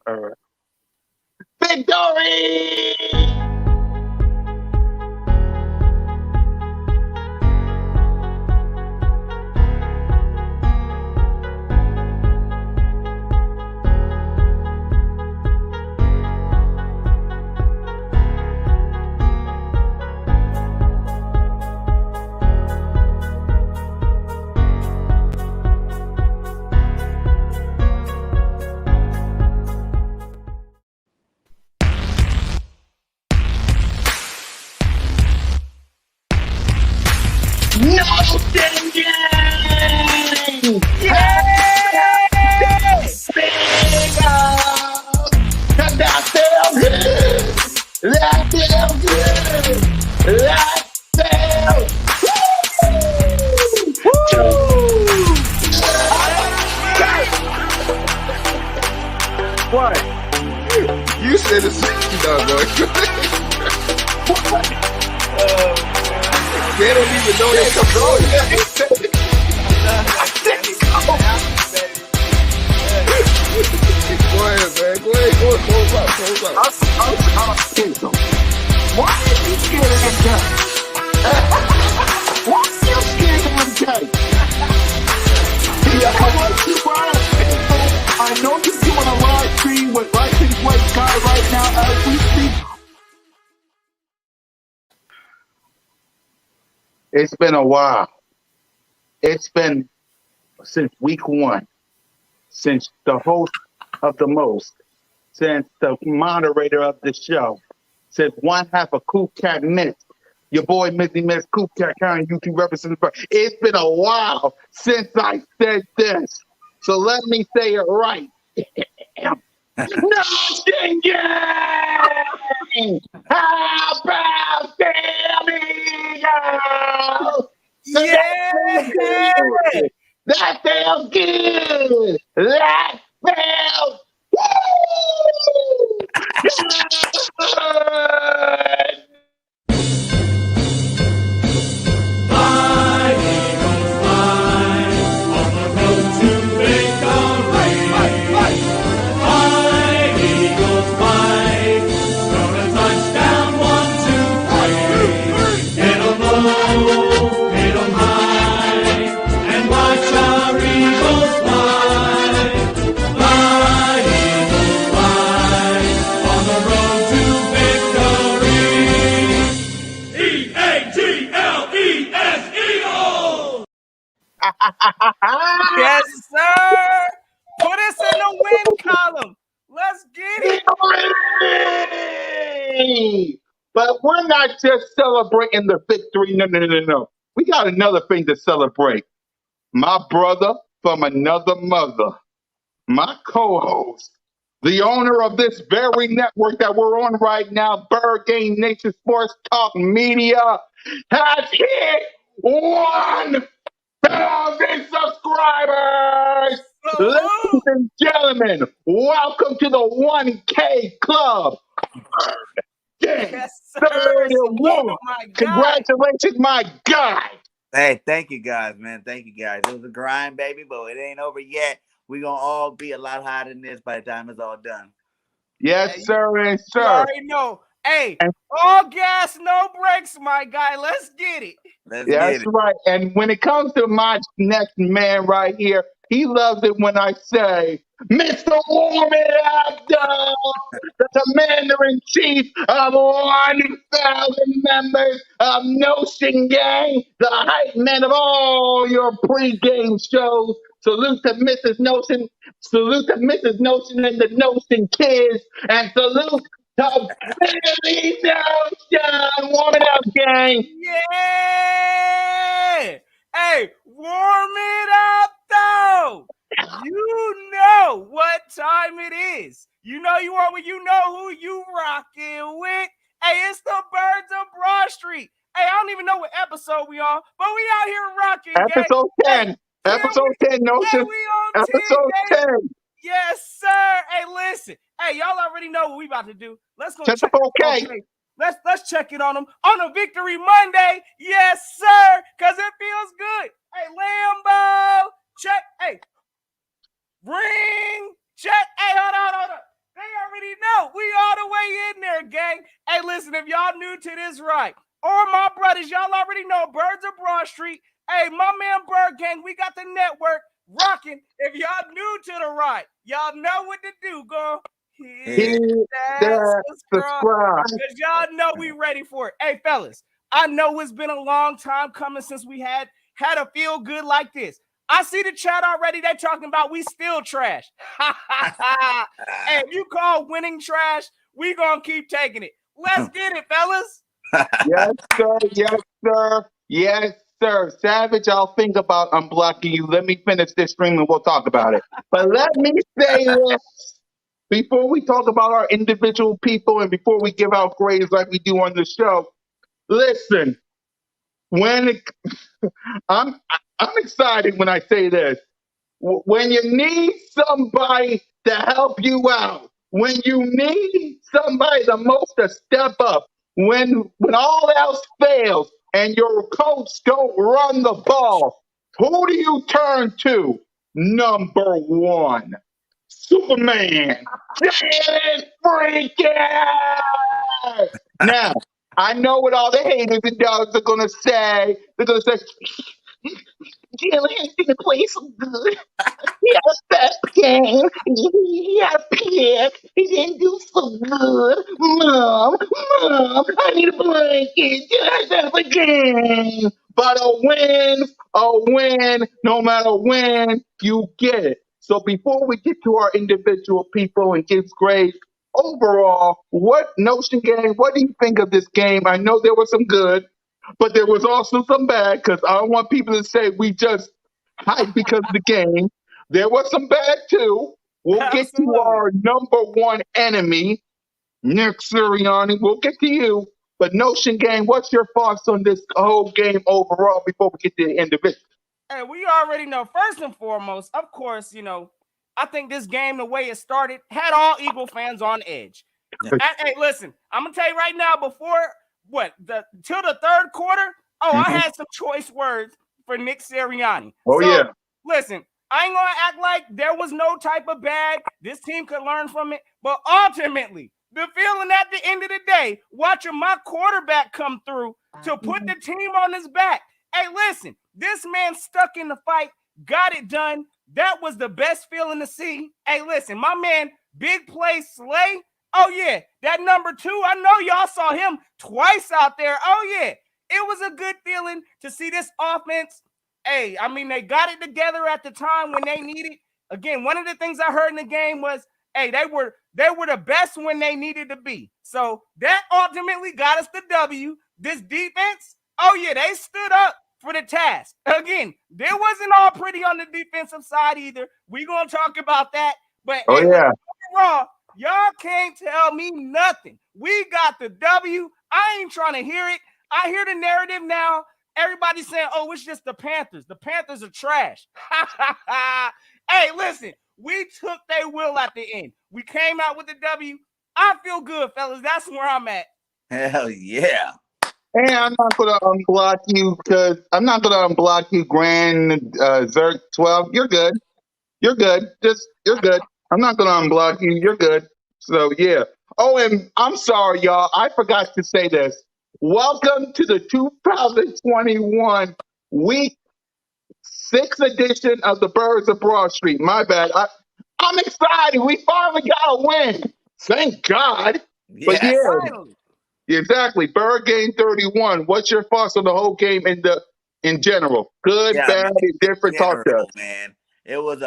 Victory! No singing! Yes! That feels good! That feels good! That feels What? You said the same boy. They don't even know they come on. Go ahead, man. Go ahead. Close up. Why are you scared of him, Jay? Why are you scared of him, Jay? Yeah, I want you, Brian. I know you're doing a live stream with Rising White Guy right now as we speak. It's been a while. It's been since week 1, since the host of the most, since the moderator of the show, since one half of Cool Cat Minutes, your boy Mizzy Miss Cool Cat County YouTube representative. It's been a while since I said this. So let me say it right. No singing! How about them Eagles? Yeah! That feels good! That feels good! Yes, sir. Put us in the win column. Let's get it. But we're not just celebrating the victory. No. We got another thing to celebrate. My brother from another mother, my co-host, the owner of this very network that we're on right now, BIRDGANG Nation Sports Talk Media, has hit 1,000 subscribers. Ladies and gentlemen, welcome to the 1K Club. Yes, sir. 31. Oh, my God. Congratulations, my guy. Hey, thank you guys, man. Thank you guys. It was a grind, baby, but it ain't over yet. We're going to all be a lot higher than this by the time it's all done. Yes, Hey, sir, and You sir. already know. Hey, all gas, no brakes, my guy. Let's get it. Let's That's get it. right. And when it comes to my next man right here, he loves it when I say, Mr. Warm It Up, dog, the commander-in-chief of 1,000 members of Notion Gang, the hype man of all your pregame shows. Salute to Mrs. Notion. Salute to Mrs. Notion and the Notion kids. And salute to Billy Notion. Warm it up, gang. Yeah. Hey, warm it up, though. You know what time it is. You know you are when you know who you rocking with. Hey, it's the Birds of Broad Street. Hey, I don't even know what episode we on, but we out here rocking. Episode 10. Episode 10, Notion. Yeah, we on Episode 10. 10. Yes, sir. Hey, listen. Hey, y'all already know what we about to do. Let's go Check check the it. 4K. Okay. Let's check it on them on a Victory Monday. Yes, sir. Cause it feels good. Hey, Lambo. Check. Hey. Ring. Check. Hey, hold on. listen, if y'all new to this, right, or my brothers, y'all already know Birds of Broad Street. Hey, my man Bird Gang, we got the network rocking. If y'all new to the right, y'all know what to do. Go hit Hit that that subscribe. subscribe. Because y'all know we ready for it. Hey, fellas, I know it's been a long time coming since we had a feel good like this. I see the chat already. They're talking about we still trash. Hey, if you call winning trash, we gonna keep taking it. Let's get it, fellas. Yes, sir. Yes, sir. Yes, sir. Savage, I'll think about unblocking you. Let me finish this stream and we'll talk about it. But let me say this before we talk about our individual people and before we give out grades like we do on the show. Listen, when it, I'm I'm excited when I say this. When you need somebody to help you out, when you need somebody the most to step up, when all else fails and your coach don't run the ball, who do you turn to? Number one, Superman. Jalen freaking! Now, I know what all the haters and dogs are gonna say. They're gonna say, Jalen didn't play so good. He had a bad game. He had a pick. He didn't do so good. Mom, I need a blanket. Just have a game. But a win, no matter when, you get it. So before we get to our individual people and give grades, overall, what Notion game, what do you think of this game? I know there was some good, but there was also some bad because I don't want people to say we just hype because of the game. There was some bad too. We'll get to Absolutely. our number one enemy, Nick Sirianni. We'll get to you. But Notion Game, what's your thoughts on this whole game overall before we get to the individual? Hey, we already know. First and foremost, of course, I think this game, the way it started, had all Eagle fans on edge. Yeah. Hey, listen, I'm gonna tell you right now. Before till the third quarter, I Mhm. had some choice words for Nick Sirianni. Oh, So yeah. listen, I ain't gonna act like there was no type of bad. This team could learn from it, but ultimately, the feeling at the end of the day, watching my quarterback come through to put the team on his back. Hey, listen, this man stuck in the fight, got it done. That was the best feeling to see. Hey, listen, my man, big play Slay. Oh, yeah, that number 2. I know y'all saw him twice out there. Oh, yeah, it was a good feeling to see this offense. Hey, I mean, they got it together at the time when they needed. Again, one of the things I heard in the game was, hey, they were the best when they needed to be. So that ultimately got us the W. This defense, oh yeah, they stood up for the task. Again, there wasn't all pretty on the defensive side either. We gonna talk about that. But Oh, hey, yeah. overall, y'all can't tell me nothing. We got the W. I ain't trying to hear it. I hear the narrative now. Everybody's saying, oh, it's just the Panthers. The Panthers are trash. Hey, listen, we took their will at the end. We came out with the W. I feel good, fellas. That's where I'm at. Hell yeah. And I'm not gonna unblock you because I'm not gonna unblock you, Grand Zerk 12. You're good. You're good. Just you're good. I'm not gonna unblock you. You're good. So yeah. Oh, and I'm sorry, y'all. I forgot to say this. Welcome to the 2021 Week 6 edition of the Birds of Broad Street. My bad. I'm excited. We finally got a win. Thank God. But Yes. yeah, Finally. exactly. Bird game 31. What's your thoughts on the whole game in general? Good, Yeah, I bad, mean, indifferent. Talk to general, us. man. It was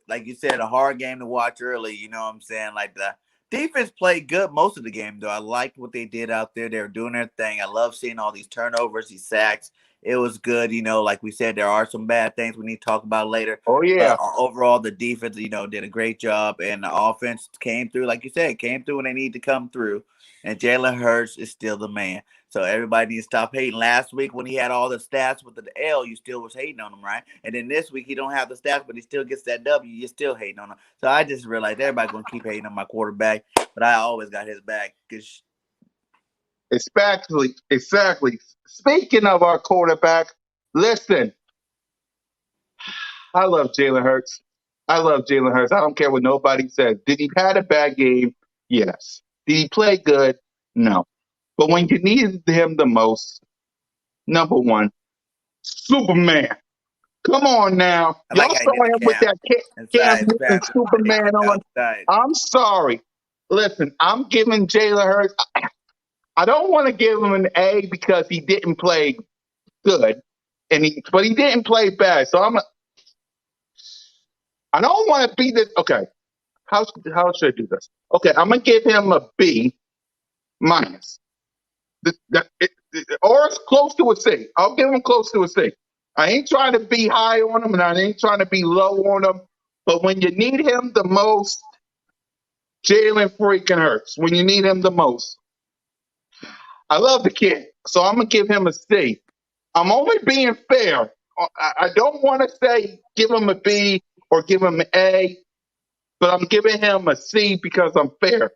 like you said, a hard game to watch early. You know what I'm saying? Like the defense played good most of the game, though. I liked what they did out there. They were doing their thing. I love seeing all these turnovers, these sacks. It was good. Like we said, there are some bad things we need to talk about later. Oh But yeah. overall, the defense, did a great job, and the offense came through, like you said, came through when they need to come through. And Jalen Hurts is still the man. So everybody needs to stop hating. Last week when he had all the stats with the L, you still was hating on him, right? And then this week he don't have the stats, but he still gets that W. You're still hating on him. So I just realized everybody's gonna keep hating on my quarterback, but I always got his back. Exactly. Speaking of our quarterback, listen, I love Jalen Hurts. I love Jalen Hurts. I don't care what nobody says. Did he had a bad game? Yes. Did he play good? No. But when you needed him the most, number one, Superman. Come on now. I like Y'all how he saw did the him with cam that Cam inside the Newton Panthers. He Superman went on. outside. I'm sorry. Listen, I'm giving Jalen Hurts. I don't want to give him an A because he didn't play good, but he didn't play bad. So I don't want to be this. Okay, how should I do this? Okay, I'm gonna give him a B minus. Or it's close to a C. I'll give him close to a C. I ain't trying to be high on him, and I ain't trying to be low on him. But when you need him the most, Jalen freaking Hurts. When you need him the most, I love the kid, so I'm gonna give him a C. I'm only being fair. I don't want to say give him a B or give him an A, but I'm giving him a C because I'm fair.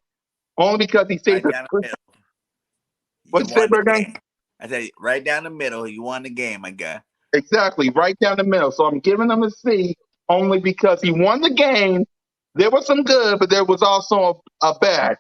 Only because he saved Right the. down the middle. You What'd you say, won the Berggang? game. I said right down the middle. You won the game, my guy. Exactly, right down the middle. So I'm giving him a C only because he won the game. There was some good, but there was also a bad.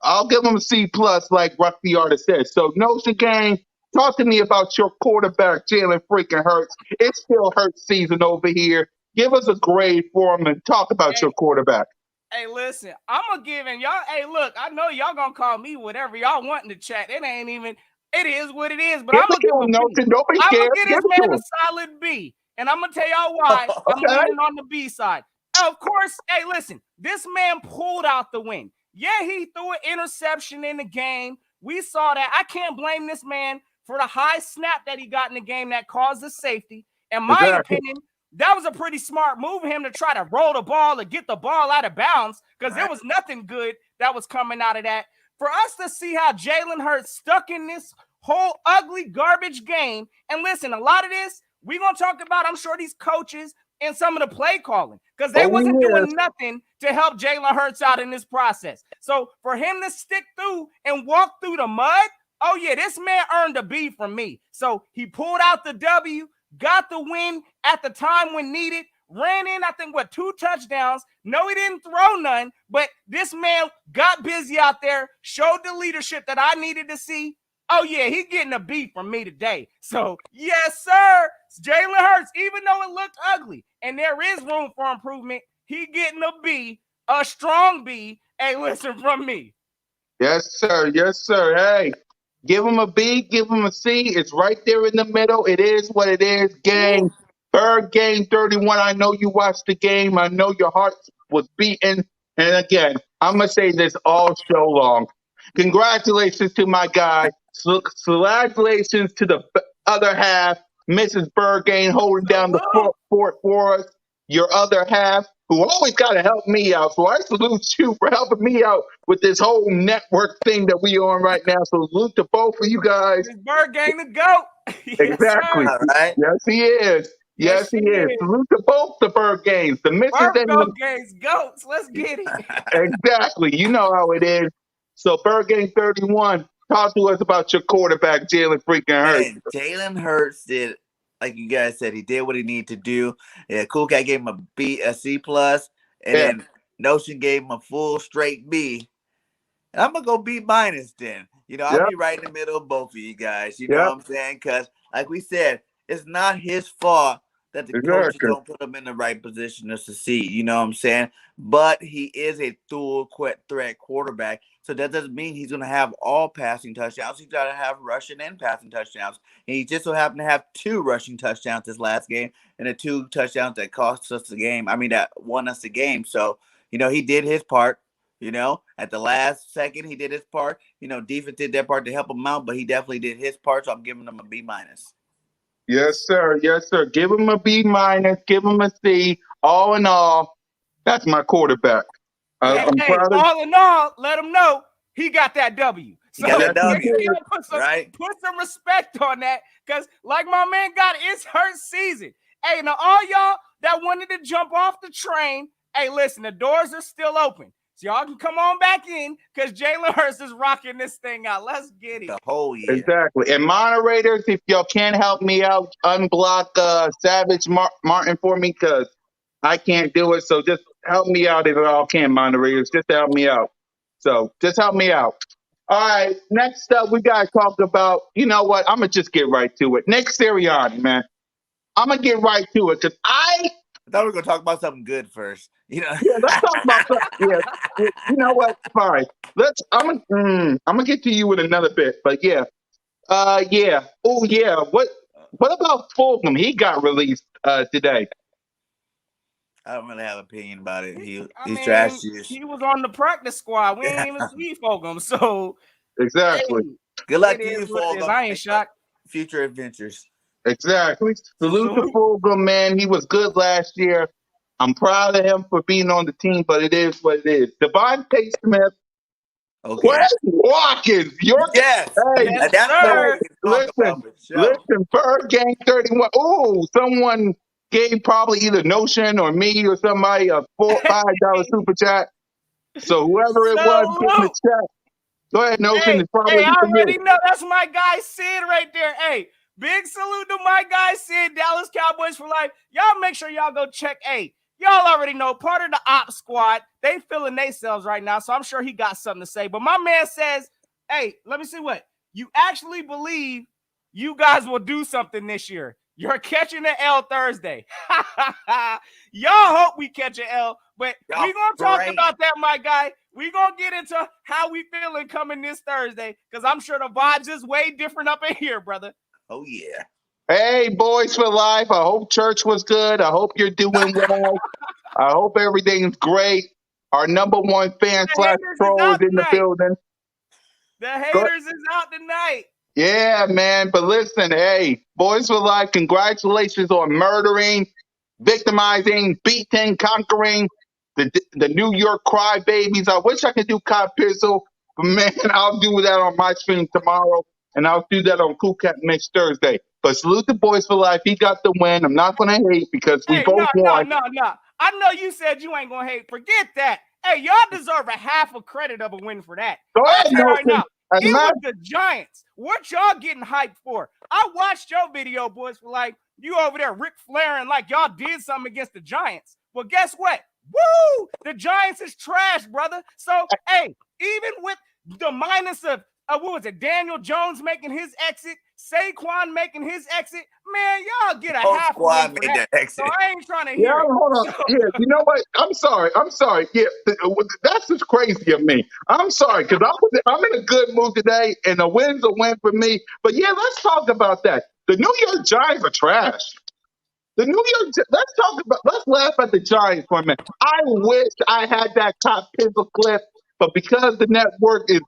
I'll give him a C plus, like Ruck the artist said. So Notion Gang, talk to me about your quarterback, Jalen freaking Hurts. It's still Hurts season over here. Give us a grade for him and talk about Hey, your quarterback. hey, listen, I'm gonna give him y'all. Hey, look, I know y'all gonna call me whatever y'all want in the chat. It ain't even. It is what it is. But Give I'm it gonna to give him him, a B. Notion. Don't be I'm gonna scared. get Give this it to man a him. solid B, and I'm gonna tell y'all why I'm Okay. leaning on the B side. Of course, hey, listen, this man pulled out the win. Yeah, he threw an interception in the game. We saw that. I can't blame this man for the high snap that he got in the game that caused the safety. In my Exactly. opinion, that was a pretty smart move for him to try to roll the ball or get the ball out of bounds because there Right. was nothing good that was coming out of that. For us to see how Jalen Hurts stuck in this whole ugly garbage game, and listen, a lot of this we're gonna talk about, I'm sure, these coaches and some of the play calling because they Oh, wasn't yes. doing nothing to help Jalen Hurts out in this process. So for him to stick through and walk through the mud, oh yeah, this man earned a B from me. So he pulled out the W, got the win at the time when needed, ran in, I think, 2 touchdowns. No, he didn't throw none, but this man got busy out there, showed the leadership that I needed to see. Oh, yeah, he getting a B from me today. So, yes, sir, Jalen Hurts, even though it looked ugly and there is room for improvement, he getting a B, a strong B. Hey, listen from me. Yes, sir. Yes, sir. Hey, give him a B, give him a C. It's right there in the middle. It is what it is. Gang, Woo. Bird Gang 31. I know you watched the game. I know your heart was beating. And again, I'm going to say this all show long. Congratulations to my guy. Congratulations to the other half, Mrs. Bird holding down the Salute. fort for us. Your other half, who always got to help me out. So I salute you for helping me out with this whole network thing that we on right now. So salute to both of you guys. This BIRDGANG the GOAT. Yes, Exactly. sir. All right. Yes, he is. Yes, Yes, he she is. is. Salute to both the Bird Games, the misses and Virgo the gangs, goats. Let's get it. exactly. You know how it is. So Bird Game 31, talk to us about your quarterback, Jalen freaking Hurts. Man, Jalen Hurts did, like you guys said, he did what he needed to do. Yeah, Cool Cat gave him a B, a C plus, and Yeah. then Notion gave him a full straight B. And I'm gonna go B minus then. I'll Yep. be right in the middle of both of you guys. You know Yep. what I'm saying? Because, like we said, it's not his fault that the coaches Exactly. don't put him in the right position to succeed. You know what I'm saying? But he is a dual threat quarterback. So that doesn't mean he's going to have all passing touchdowns. He's got to have rushing and passing touchdowns. And he just so happened to have 2 rushing touchdowns this last game and the 2 touchdowns that cost us the game. I mean, that won us the game. So, he did his part. At the last second, he did his part. Defense did their part to help him out, but he definitely did his part. So I'm giving him a B minus. Yes, sir. Yes, sir. Give him a B minus. Give him a C. All in all, that's my quarterback. Hey, I'm hey, proud of. all in all, let him know he got that W. He got So that Yes, make he W, sure did. y'all right? put some respect on that. Because like my man got, it's her season. Hey, now all y'all that wanted to jump off the train, hey, listen, the doors are still open. So y'all can come on back in because Jalen Hurts is rocking this thing out. Let's get it. The whole year. Exactly. And moderators, if y'all can help me out, unblock Savage Martin for me because I can't do it. So just help me out if y'all can, moderators. Just help me out. So just help me out. All right, next up, we got to talk about, you know what? I'm going to just get right to it. Nick Sirianni, man. I'm going to get right to it because I thought we were gonna talk about something good first. You know. yeah, let's talk about something. Yeah, you know what? Fine. I'm gonna get to you in another bit, but yeah. Yeah. Oh, yeah. What about Fulgham? He got released today. I don't really have an opinion about it. I He's trash mean, juice. he was on the practice squad. We ain't even see Fulgham. So, hey, Exactly. Good luck it to you, is what it is. Fulgham. I ain't shocked. Future adventures. Exactly. Salute to Salute. Fulgham, man. He was good last year. I'm proud of him for being on the team, but it is what it is. Devontae Smith, Okay. Quez Watkins, your Yes. hey, Yes, That's what we sir. can talk about listen, for sure. Bird Gang 31. Oh, someone gave probably either Notion or me or somebody a $5 super chat. So whoever it was getting the Salute. check, go ahead, Notion. Hey, It's probably I for already you. know that's my guy Sid right there. Hey, big salute to my guy Sid, Dallas Cowboys for life. Y'all make sure y'all go check. Hey, y'all already know part of the op squad. They feeling themselves right now, so I'm sure he got something to say. But my man says, hey, let me see what you actually believe you guys will do something this year. You're catching an L Thursday. Y'all hope we catch an L, but Y'all we're going to talk praying. about that, my guy. We're going to get into how we feeling coming this Thursday because I'm sure the vibes is way different up in here, brother. Oh yeah. Hey, boys for life. I hope church was good. I hope you're doing well. I hope everything's great. Our number one fan The slash haters is troll is out in the tonight. building. The Go haters is out tonight. Yeah, man. But listen, hey, Boys for Life, congratulations on murdering, victimizing, beating, conquering the New York crybabies. I wish I could do Cop Pizzle, but man, I'll do that on my stream tomorrow, and I'll do that on Cool Cat next Thursday. But salute the Boys for Life. He got the win. I'm not going to hate because we Hey, no. both won. I know you said you ain't gonna hate. Forget that. Hey, y'all deserve a half a credit of a win for that. Go I'm ahead, telling you right Nelson. now, As a it was matter, the Giants. What y'all getting hyped for? I watched your video, boys, for like you over there Ric Flairing like y'all did something against the Giants. Well, guess what? Woo! The Giants is trash, brother. So, hey, even with the minus of what was it? Daniel Jones making his exit, Saquon making his exit. Man, y'all get a Whole half a win squad for made that. that So exit. I ain't trying to yeah, hear it. hold on. So, Yeah, you know what? I'm sorry. Yeah, that's just crazy of me. I'm sorry because I'm in a good mood today, and a win's a win for me. But yeah, let's talk about that. The New York Giants are trash. Let's laugh at the Giants for a minute. I wish I had that top pistol clip, but because the network is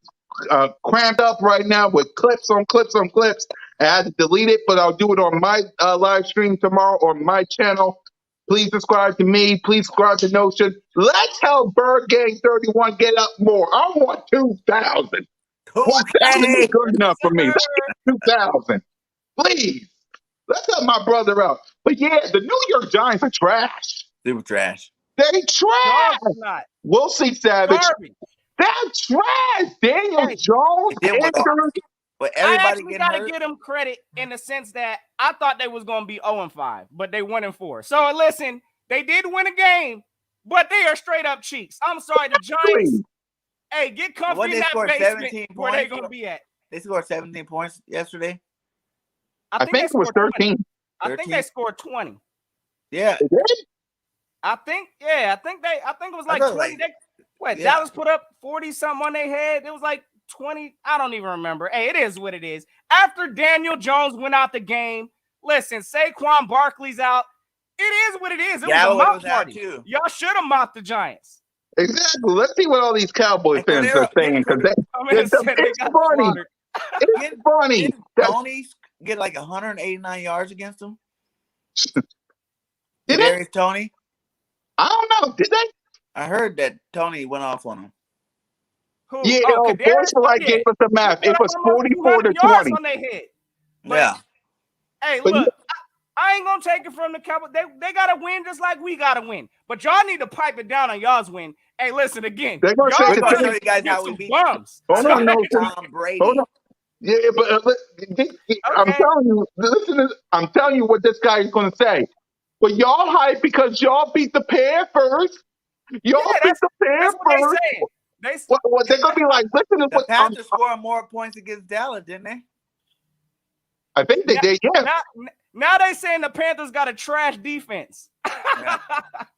cramped up right now with clips on clips on clips, I had to delete it, but I'll do it on my live stream tomorrow on my channel. Please subscribe to me. Please subscribe to Notion. Let's help Bird Gang 31 get up more. I want 2,000. That Okay. ain't good enough for me. sir, That's 2,000. Please. Let's help my brother out. But yeah, the New York Giants are trash. Super trash. They trash. dog snot, We'll see, Savage. garbage. They're trash. Daniel Hey, Jones And then injured. with I everybody actually getting got to hurt. give them credit in the sense that I thought they was going to be 0-5, but they 1-4. So listen, they did win a game, but they are straight up cheeks. I'm sorry, the Giants. Hey, get What comfy in they that scored basement 17 where they points. going to be at. They scored 17 points yesterday. I I think they think it was scored 20. 13. I think 13. they scored 20. Yeah. They did? I think it was I like thought 20. yeah. Dallas put up 40 something on their head. It was like 20. I don't even remember. Hey, it is what it is. After Daniel Jones went out the game, listen, Saquon Barkley's out. It is what it is. It was a Galloway mouth was out party. too. Y'all should have mocked the Giants. Exactly. Let's see what all these Cowboy And fans are saying because Man said they it's got funny. slaughtered. It's funny. Didn't Tony get like 189 yards against him? Did it? Kadarius Tony? I don't know. Did they? I heard that Tony went off on him. Who? Yeah, Kadarius? Boys for Life Yeah. gave us the math. He It put up was almost 44 to 200 yards 20. on their head. But, Yeah. hey, But look, I ain't gonna take it from the Cowboys. They gotta win just like we gotta win. But y'all need to pipe it down on y'all's win. Hey, listen again. they're going to Y'all take We're it gonna to show gonna you guys get how we some beat bums. Hold So, on, no. Tom Hold Brady. on. Yeah, but I'm okay. telling you, listen. I'm telling you what this guy is going to say. But y'all hype because y'all beat the Panthers. Yeah, Y'all beat the that's what they Panthers. saying. what they're gonna be like, listen to The what Panthers scored more points against Dallas, didn't they? I think they did. Yeah, now they saying the Panthers got a trash defense. Yeah.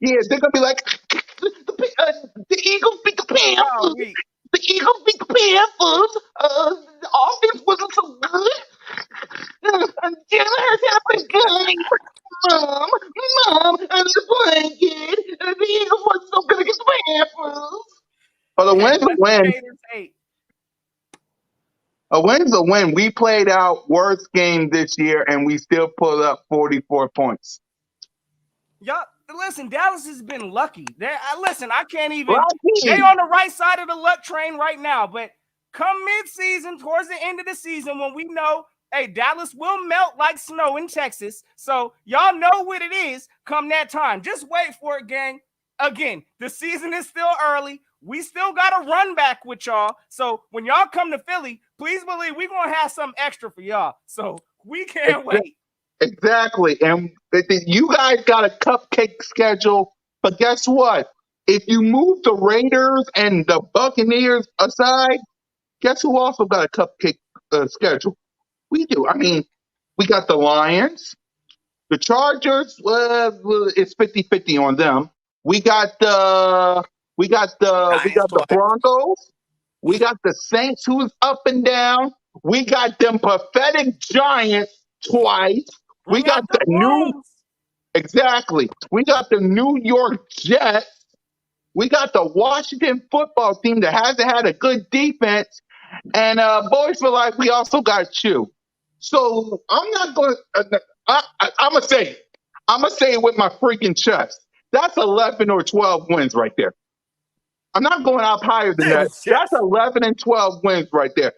yeah, they're gonna be like, the Eagles beat the Oh, Panthers. The Eagles beat the Panthers. The offense wasn't so good. And Jalen Hurts had a big game. Mom, I'm just playing, kid. The Eagles wasn't so good against the Panthers. But a win's a win. A win's a win. We played our worst game this year, and we still pulled up 44 points. Y'all, listen, Dallas has been lucky. Listen, I can't even. Lucky. They on the right side of the luck train right now, but come mid-season, towards the end of the season, when we know, hey, Dallas will melt like snow in Texas. So y'all know what it is come that time. Just wait for it, gang. Again, the season is still early. We still got a run back with y'all. So when y'all come to Philly, please believe we're going to have something extra for y'all. So we can't wait. Exactly. And you guys got a cupcake schedule. But guess what? If you move the Raiders and the Buccaneers aside, guess who also got a cupcake schedule? We do. I mean, we got the Lions, the Chargers. It's 50-50 on them. We got the Broncos. We got the Saints, who's up and down. We got them pathetic Giants twice. We got the We got the New York Jets. We got the Washington football team that hasn't had a good defense. And boys for life, we also got you. So I'm not going to, I'm going to say it with my freaking chest. That's 11 or 12 wins right there. I'm not going up higher than that. That's 11 and 12 wins right there.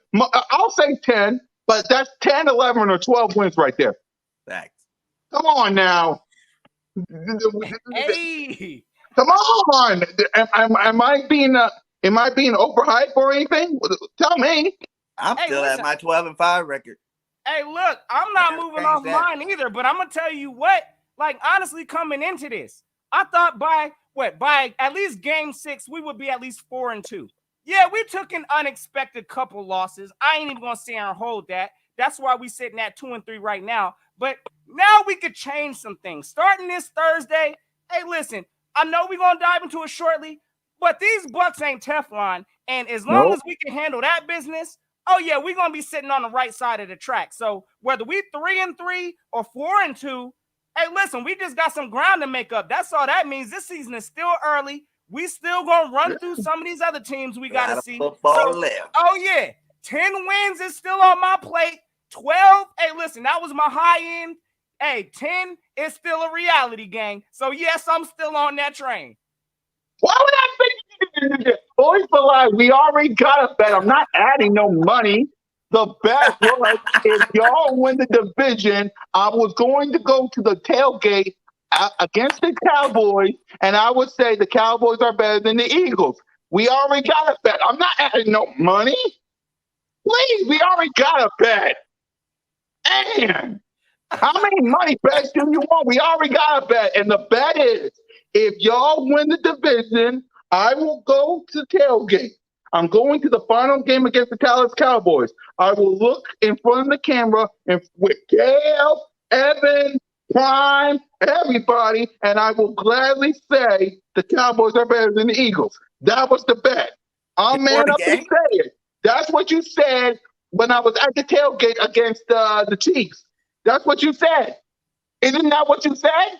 I'll say 10, but that's 10, 11, or 12 wins right there. Thanks. Come on now. Hey. Come on. Am I being overhyped or anything? Tell me. I'm still at my 12-5 record. Hey, look, I'm not moving off mine either, but I'm going to tell you what, like, honestly, coming into this, I thought by at least game 6, we would be at least 4-2. Yeah, we took an unexpected couple losses. I ain't even going to sit here and hold that. That's why we sitting at 2-3 right now. But now we could change some things. Starting this Thursday, hey, listen, I know we're going to dive into it shortly, but these Bucks ain't Teflon. And as long as we can handle that business, oh, yeah, we're going to be sitting on the right side of the track. So whether we 3-3 or 4-2, hey, listen, we just got some ground to make up. That's all that means. This season is still early. We still going to run through some of these other teams we got to see. Oh, yeah, 10 wins is still on my plate. 12, hey, listen, that was my high end. Hey, 10 is still a reality, gang. So, yes, I'm still on that train. Why would I think boys for life? We already got a bet. I'm not adding no money. The bet was if y'all win the division, I was going to go to the tailgate against the Cowboys, and I would say the Cowboys are better than the Eagles. We already got a bet. I'm not adding no money. Please, we already got a bet. Man, how many money bets do you want? We already got a bet, and the bet is if y'all win the division, I will go to tailgate. I'm going to the final game against the Dallas Cowboys. I will look in front of the camera and with Gail, Evan, Prime, everybody, and I will gladly say the Cowboys are better than the Eagles. That was the bet. I'm man up and say it. That's what you said when I was at the tailgate against the Chiefs. That's what you said. Isn't that what you said?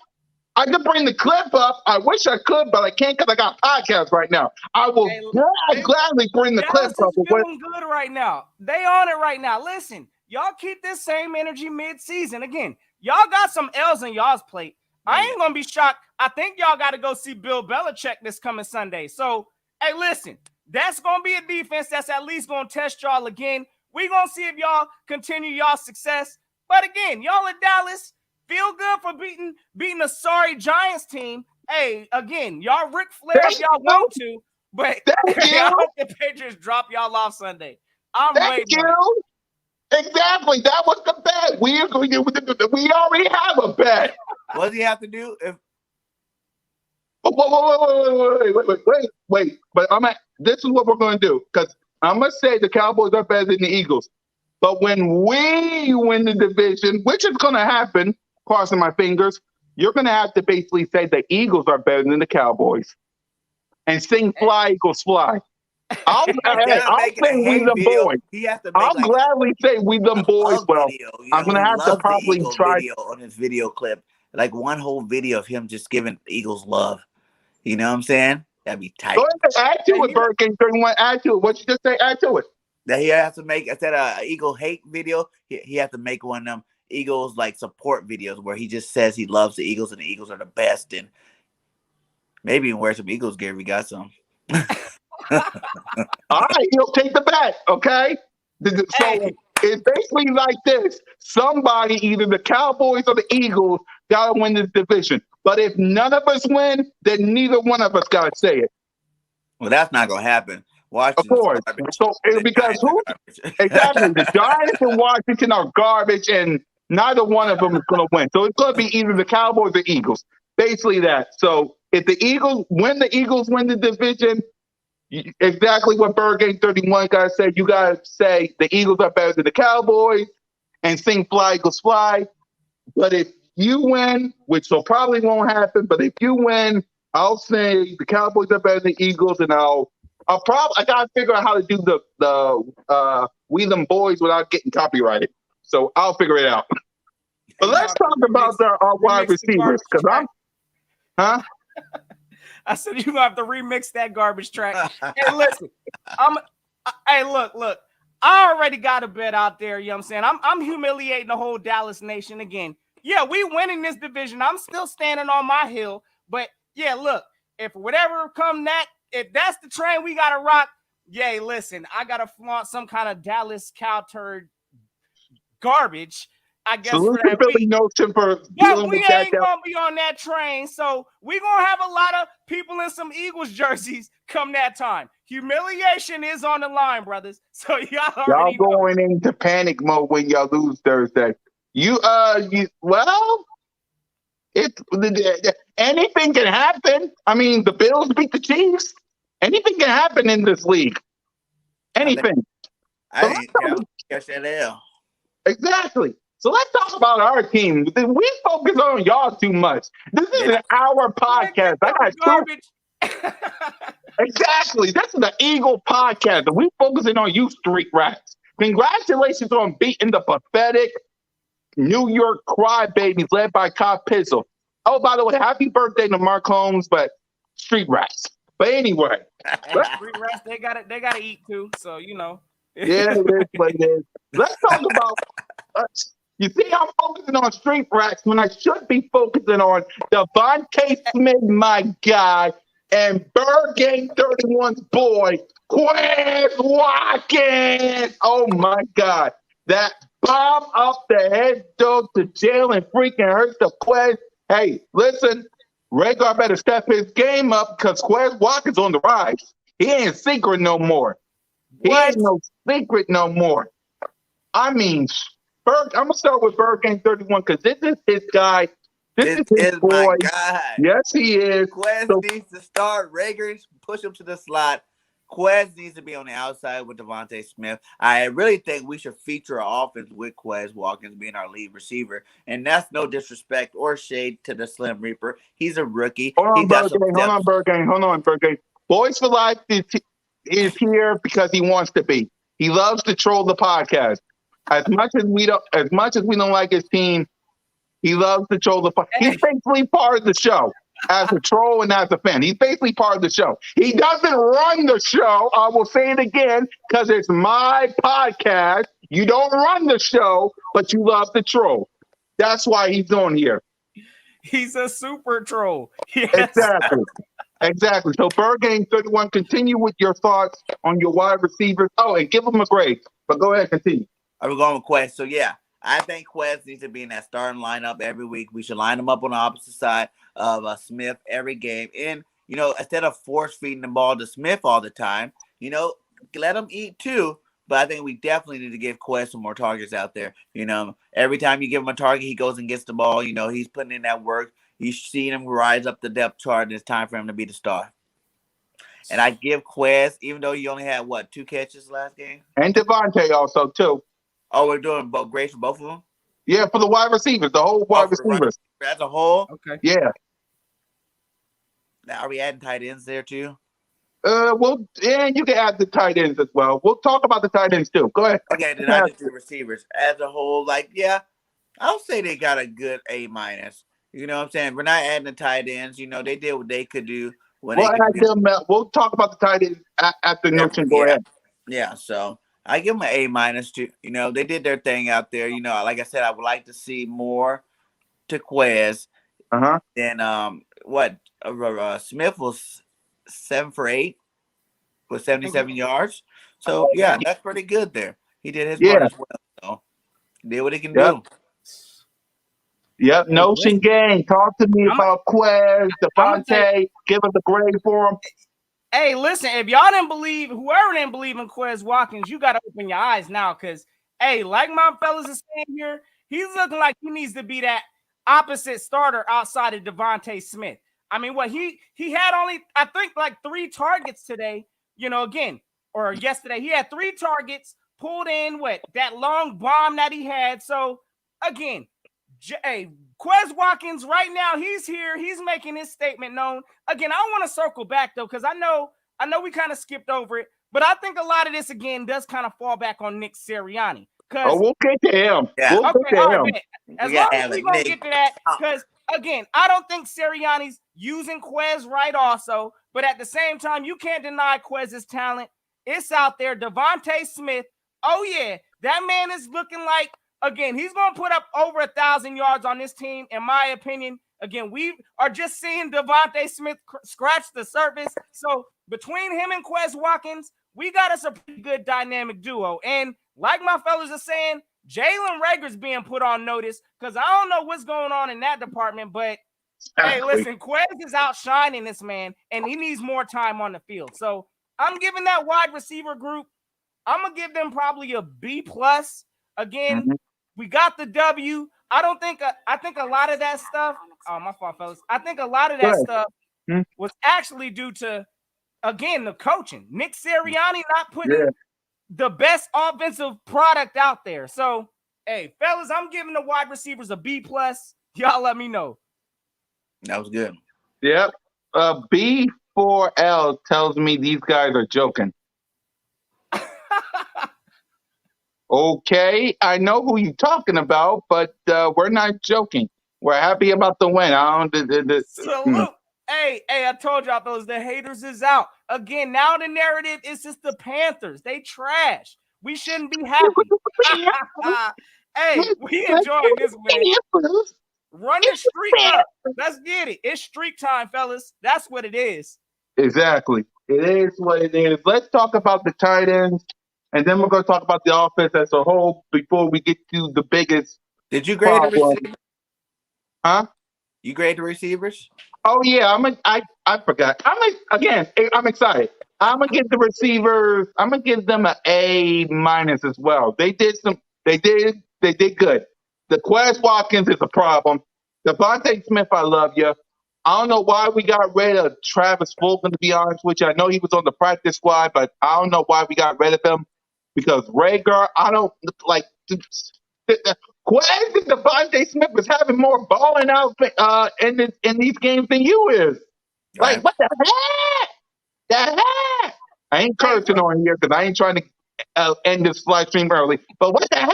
I could bring the clip up. I wish I could, but I can't because I got podcasts right now. I will gladly bring the clip up. Feeling good right now. They on it right now. Listen, y'all keep this same energy mid-season. Again, y'all got some L's on y'all's plate. I ain't going to be shocked. I think y'all got to go see Bill Belichick this coming Sunday. So, hey, listen, that's going to be a defense that's at least going to test y'all again. We're going to see if y'all continue y'all success. But again, y'all in Dallas, feel good for beating a sorry Giants team. Hey, again, y'all Ric Flair if y'all want to, but I hope the Patriots drop y'all off Sunday. I'm waiting. Exactly. That was the bet. We already have a bet. What does he have to do? Oh, wait. But this is what we're going to do because I'm going to say the Cowboys are better than the Eagles. But when we win the division, which is going to happen, crossing my fingers, you're going to have to basically say the Eagles are better than the Cowboys and sing "Fly Eagles Fly." Instead of I'll making a say we hate them video, boys. he has to make I'll like gladly say we a them boys. love Well, video. You I'm know, going to he have to loves the probably Eagle try. video on his video clip. Like one whole video of him just giving Eagles love. You know what I'm saying? That'd be Go tight. ahead, add to Hey, it, Bird Game 31. Add to it. What you just say? Add to it. That he has to make instead of Eagle hate video, he has to make one of them Eagles like support videos where he just says he loves the Eagles and the Eagles are the best, and maybe even wear some Eagles gear if we got some. All right, he'll take the bet. Okay. hey, So it's basically like this: somebody, either the Cowboys or the Eagles, got to win this division. But if none of us win, then neither one of us got to say it. Well, that's not gonna happen. Of Washington's course. garbage, So and the because Giants are who? garbage. Exactly. The Giants and Washington are garbage, and neither one of them is going to win. So it's going to be either the Cowboys or Eagles. Basically that. So if the Eagles win the division, exactly what Bird Game 31 guys said, you got to say the Eagles are better than the Cowboys and sing "Fly Eagles Fly." But if you win, which so probably won't happen, but if you win, I'll say the Cowboys are better than the Eagles, and I gotta figure out how to do the We Them Boys without getting copyrighted. So I'll figure it out. But you let's have to talk about our wide remix the receivers garbage because track. huh? I said you gonna have to remix that garbage track. Hey, listen, hey, look. I already got a bet out there. You know what I'm saying? I'm humiliating the whole Dallas nation again. Yeah, we winning this division. I'm still standing on my hill. But yeah, look, if whatever come that, if that's the train we gotta rock, yay, listen, I gotta flaunt some kind of Dallas cow turd garbage, I guess, Salute for to that Billy week. Notion for But dealing we with that. ain't gonna be on that train, so we gonna have a lot of people in some Eagles jerseys come that time. Humiliation is on the line, brothers. So y'all Y'all already know. going into panic mode when y'all lose Thursday. Well, anything can happen. I mean, the Bills beat the Chiefs. Anything can happen in this league. I think Anything. So I let's think talk, catch that L. exactly. So let's talk about our team. We focus on y'all too much. This is Yeah, an hour Man, podcast. get I them got two. garbage. Exactly. This is the Eagle podcast, and we focusing on you, street rats. Congratulations on beating the pathetic New York crybabies led by Kyle Pizzle. Oh, by the way, happy birthday to Mark Holmes, but street rats. But anyway, Hey, street rats, they gotta eat too. So you know. yeah, it is what it is. Let's talk about us. You see, I'm focusing on street rats when I should be focusing on Devontae Smith, my guy, and Bird Gang 31's boy, Quez Watkins. Oh my God. That bomb up the head dog to jail and freaking hurt the Quez. Hey, listen, Rhaegar better step his game up because Quez Watkins on the rise. He ain't secret no more. He What? ain't no secret no more. I mean, I'm gonna start with Bird Gang 31 because this is his guy. This this is his is my boy. guy. Yes, he is. Quez So, needs to start. Rager, push him to the slot. Quez needs to be on the outside with Devontae Smith. I really think we should feature our offense with Quez Watkins being our lead receiver. And that's no disrespect or shade to the Slim Reaper. He's a rookie. hold He's on, got Bird some Gang. Hold on, depth. Bird Gang. Hold on, Bird Gang. Boys for Life is here because he wants to be. He loves to troll the podcast. As much as we don't like his team, he loves to troll the. He's basically part of the show as a troll and as a fan. He's basically part of the show. He doesn't run the show. I will say it again because it's my podcast. You don't run the show, but you love to troll. That's why he's on here. He's a super troll. Yes. Exactly. Exactly. So, Bird Gang 31, continue with your thoughts on your wide receivers. Oh, and give them a grade. But go ahead, continue. Are we going with Quez? So, yeah, I think Quez needs to be in that starting lineup every week. We should line him up on the opposite side of Smith every game. And, you know, instead of force feeding the ball to Smith all the time, you know, let him eat too. But I think we definitely need to give Quez some more targets out there. You know, every time you give him a target, he goes and gets the ball. You know, he's putting in that work. You've seen him rise up the depth chart, and it's time for him to be the star. And I give Quez, even though you only had what 2 catches last game. And Devontae also too. Oh, we're doing both grades for both of them. Yeah, for the wide receivers, the whole wide For the running receivers. as a whole. Okay. Yeah. Now, are we adding tight ends there too? Well, and you can add the tight ends as well. We'll talk about the tight ends too. Go ahead. Okay, then I just do receivers as a whole. Like, yeah, I'll say they got a good A minus. You know what I'm saying? We're not adding the tight ends. You know, they did what they could do when We'll they add could do. them. We'll talk about the tight ends after Newton. Go ahead. Yeah, so I give them an A minus too. You know, they did their thing out there. You know, like I said, I would like to see more to Quez. Then what? Smith was 7 for 8 with 77 yards. So yeah, that's pretty good there. He did his part as well. So did what he can do. Yep. Notion gang. Talk to me about Quez, Devontae. Give us a grade for him. Hey, listen, if y'all didn't believe, whoever didn't believe in Quez Watkins, you got to open your eyes now because, hey, like my fellas is saying here, he's looking like he needs to be that opposite starter outside of Devontae Smith. I mean, what he had only, I think, like 3 targets today, you know, again, or yesterday. He had 3 targets, pulled in, that long bomb that he had. So, again, hey, Quez Watkins, right now, he's here. He's making his statement known. Again, I want to circle back, though, because I know we kind of skipped over it, but I think a lot of this, again, does kind of fall back on Nick Sirianni. We'll get to him. Yeah. We'll get to him. As long as we're going to get to that, because, again, I don't think Sirianni's using Quez right also, but at the same time, you can't deny Quez's talent. It's out there. Devontae Smith, oh, yeah, that man is looking like, again, he's going to put up over 1,000 yards on this team, in my opinion. Again, we are just seeing Devontae Smith scratch the surface. So between him and Quez Watkins, we got us a pretty good dynamic duo. And like my fellas are saying, Jalen Rager's being put on notice because I don't know what's going on in that department. But, hey, listen, Quez is outshining this man, and he needs more time on the field. So I'm giving that wide receiver group, I'm going to give them probably a B+. Again, we got the W. I think a lot of that stuff. Oh, my fault, fellas. I think a lot of that stuff was actually due to, again, the coaching. Nick Sirianni not putting the best offensive product out there. So, hey, fellas, I'm giving the wide receivers a B+. Y'all let me know. That was good. Yep. B4L tells me these guys are joking. Okay, I know who you're talking about, but we're not joking. We're happy about the win. Salute. Hey, I told y'all, fellas, the haters is out. Again, now the narrative is just the Panthers. They trash. We shouldn't be happy. Hey, we enjoying this win. Run the streak up. Let's get it. It's streak time, fellas. That's what it is. Exactly. It is what it is. Let's talk about the tight ends. And then we're going to talk about the offense as a whole before we get to the biggest. Did you grade the receivers? Huh? You grade the receivers? Oh yeah, I forgot. I'm excited. I'm gonna give the receivers. I'm gonna give them an A- as well. They did good. The Quez Watkins is a problem. Devontae Smith, I love you. I don't know why we got rid of Travis Fulton, to be honest with you. I know he was on the practice squad, but I don't know why we got rid of him. Because Rager, I don't like Quez and Devontae Smith is having more balling out in these games than you is. Right. Like, what the heck? The heck? I ain't cursing on here because I ain't trying to end this live stream early. But what the heck?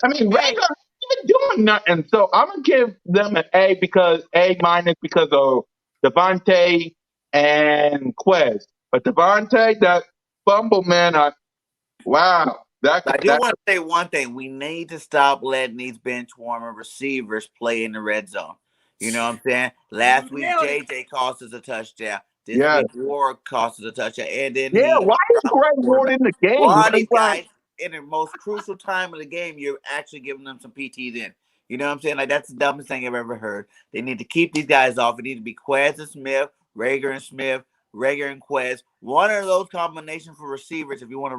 I mean, Rager isn't even doing nothing. So I'm gonna give them an A- because of Devontae and Quez. But Devontae, that fumble, man, wow. I do want to say one thing. We need to stop letting these bench warmer receivers play in the red zone. You know what I'm saying? Last week, JJ cost us a touchdown. This week, Ward cost us a touchdown. And then why is Greg Ward in the game? Why these guys, in the most crucial time of the game, you're actually giving them some PT then? You know what I'm saying? Like, that's the dumbest thing I've ever heard. They need to keep these guys off. It needs to be Quez and Smith, Rager and Smith, Rager and Quez. One of those combinations for receivers if you want to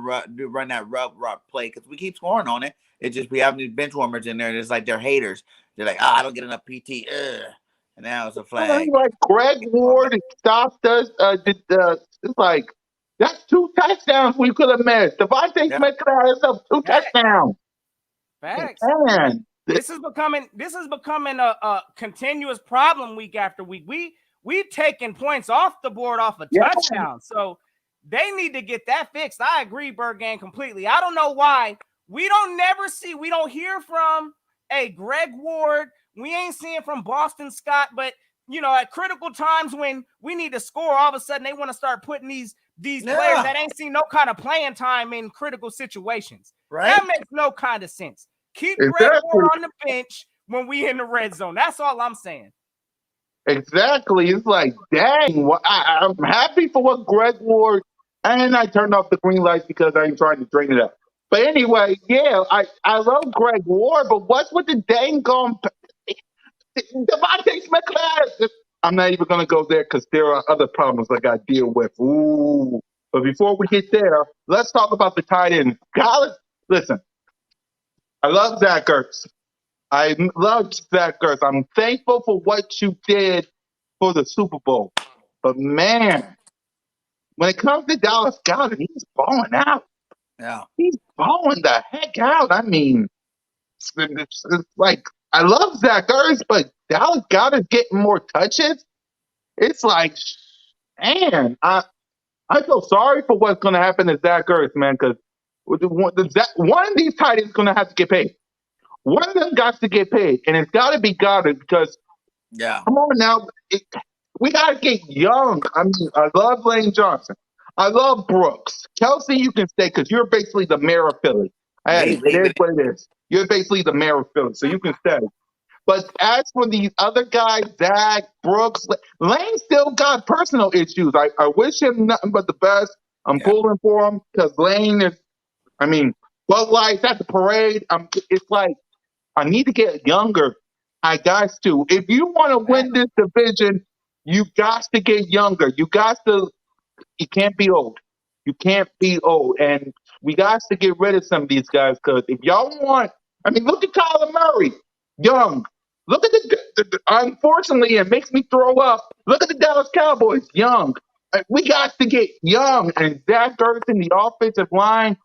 run that route play, because we keep scoring on it. It's just we have these bench warmers in there, and it's like they're haters. They're like, I don't get enough PT. Ugh. and now it's a It's flag. like Greg Ward stopped us. It's like that's 2 touchdowns we could have missed. Devontae Yeah, Smith could have had himself 2 touchdowns. Facts. Man, This is becoming a continuous problem week after week. We've taken points off the board off a yeah, touchdown. So they need to get that fixed. I agree, Bird Gang, completely. I don't know why we don't hear from a Greg Ward. We ain't seeing from Boston Scott, but at critical times when we need to score, all of a sudden they want to start putting these players that ain't seen no kind of playing time in critical situations. right. That makes no kind of sense. Keep Greg exactly, Ward on the bench when we in the red zone. That's all I'm saying. exactly. It's like, dang, I'm happy for what Greg Ward. And I turned off the green lights because I ain't trying to drain it up. But anyway, yeah, I love Greg Ward, but what's with the dang gum? Devontae Smith class. I'm not even gonna go there because there are other problems I got to deal with. Ooh. But before we get there, let's talk about the tight end. Guys, listen, I love Zach Ertz. I love Zach Ertz. I'm thankful for what you did for the Super Bowl. But man, when it comes to Dallas Goddard, he's balling out. Yeah, He's balling the heck out. I mean, it's like I love Zach Ertz, but Dallas Goddard's getting more touches. It's like, man, I feel sorry for what's going to happen to Zach Ertz, man, because one of these tight ends is going to have to get paid. One of them got to get paid, and it's got to be Goddard because, yeah, come on now, we got to get young. I mean, I love Lane Johnson. I love Brooks. Kelsey, you can stay because you're basically the mayor of Philly. Hey, leave, it leave is it. what it is. You're basically the mayor of Philly, so you can stay. But as for these other guys, Zach, Brooks, Lane still got personal issues. I wish him nothing but the best. I'm Yeah, pulling for him because Lane is, I mean, Bud Lights at the parade. It's like, I need to get younger. I got to. If you want to win this division, you got to get younger. You can't be old. You can't be old. And we got to get rid of some of these guys because if y'all want, I mean, look at Kyler Murray, young. Look at unfortunately, it makes me throw up. Look at the Dallas Cowboys, young. We got to get young. And Zach Ertz in the offensive line,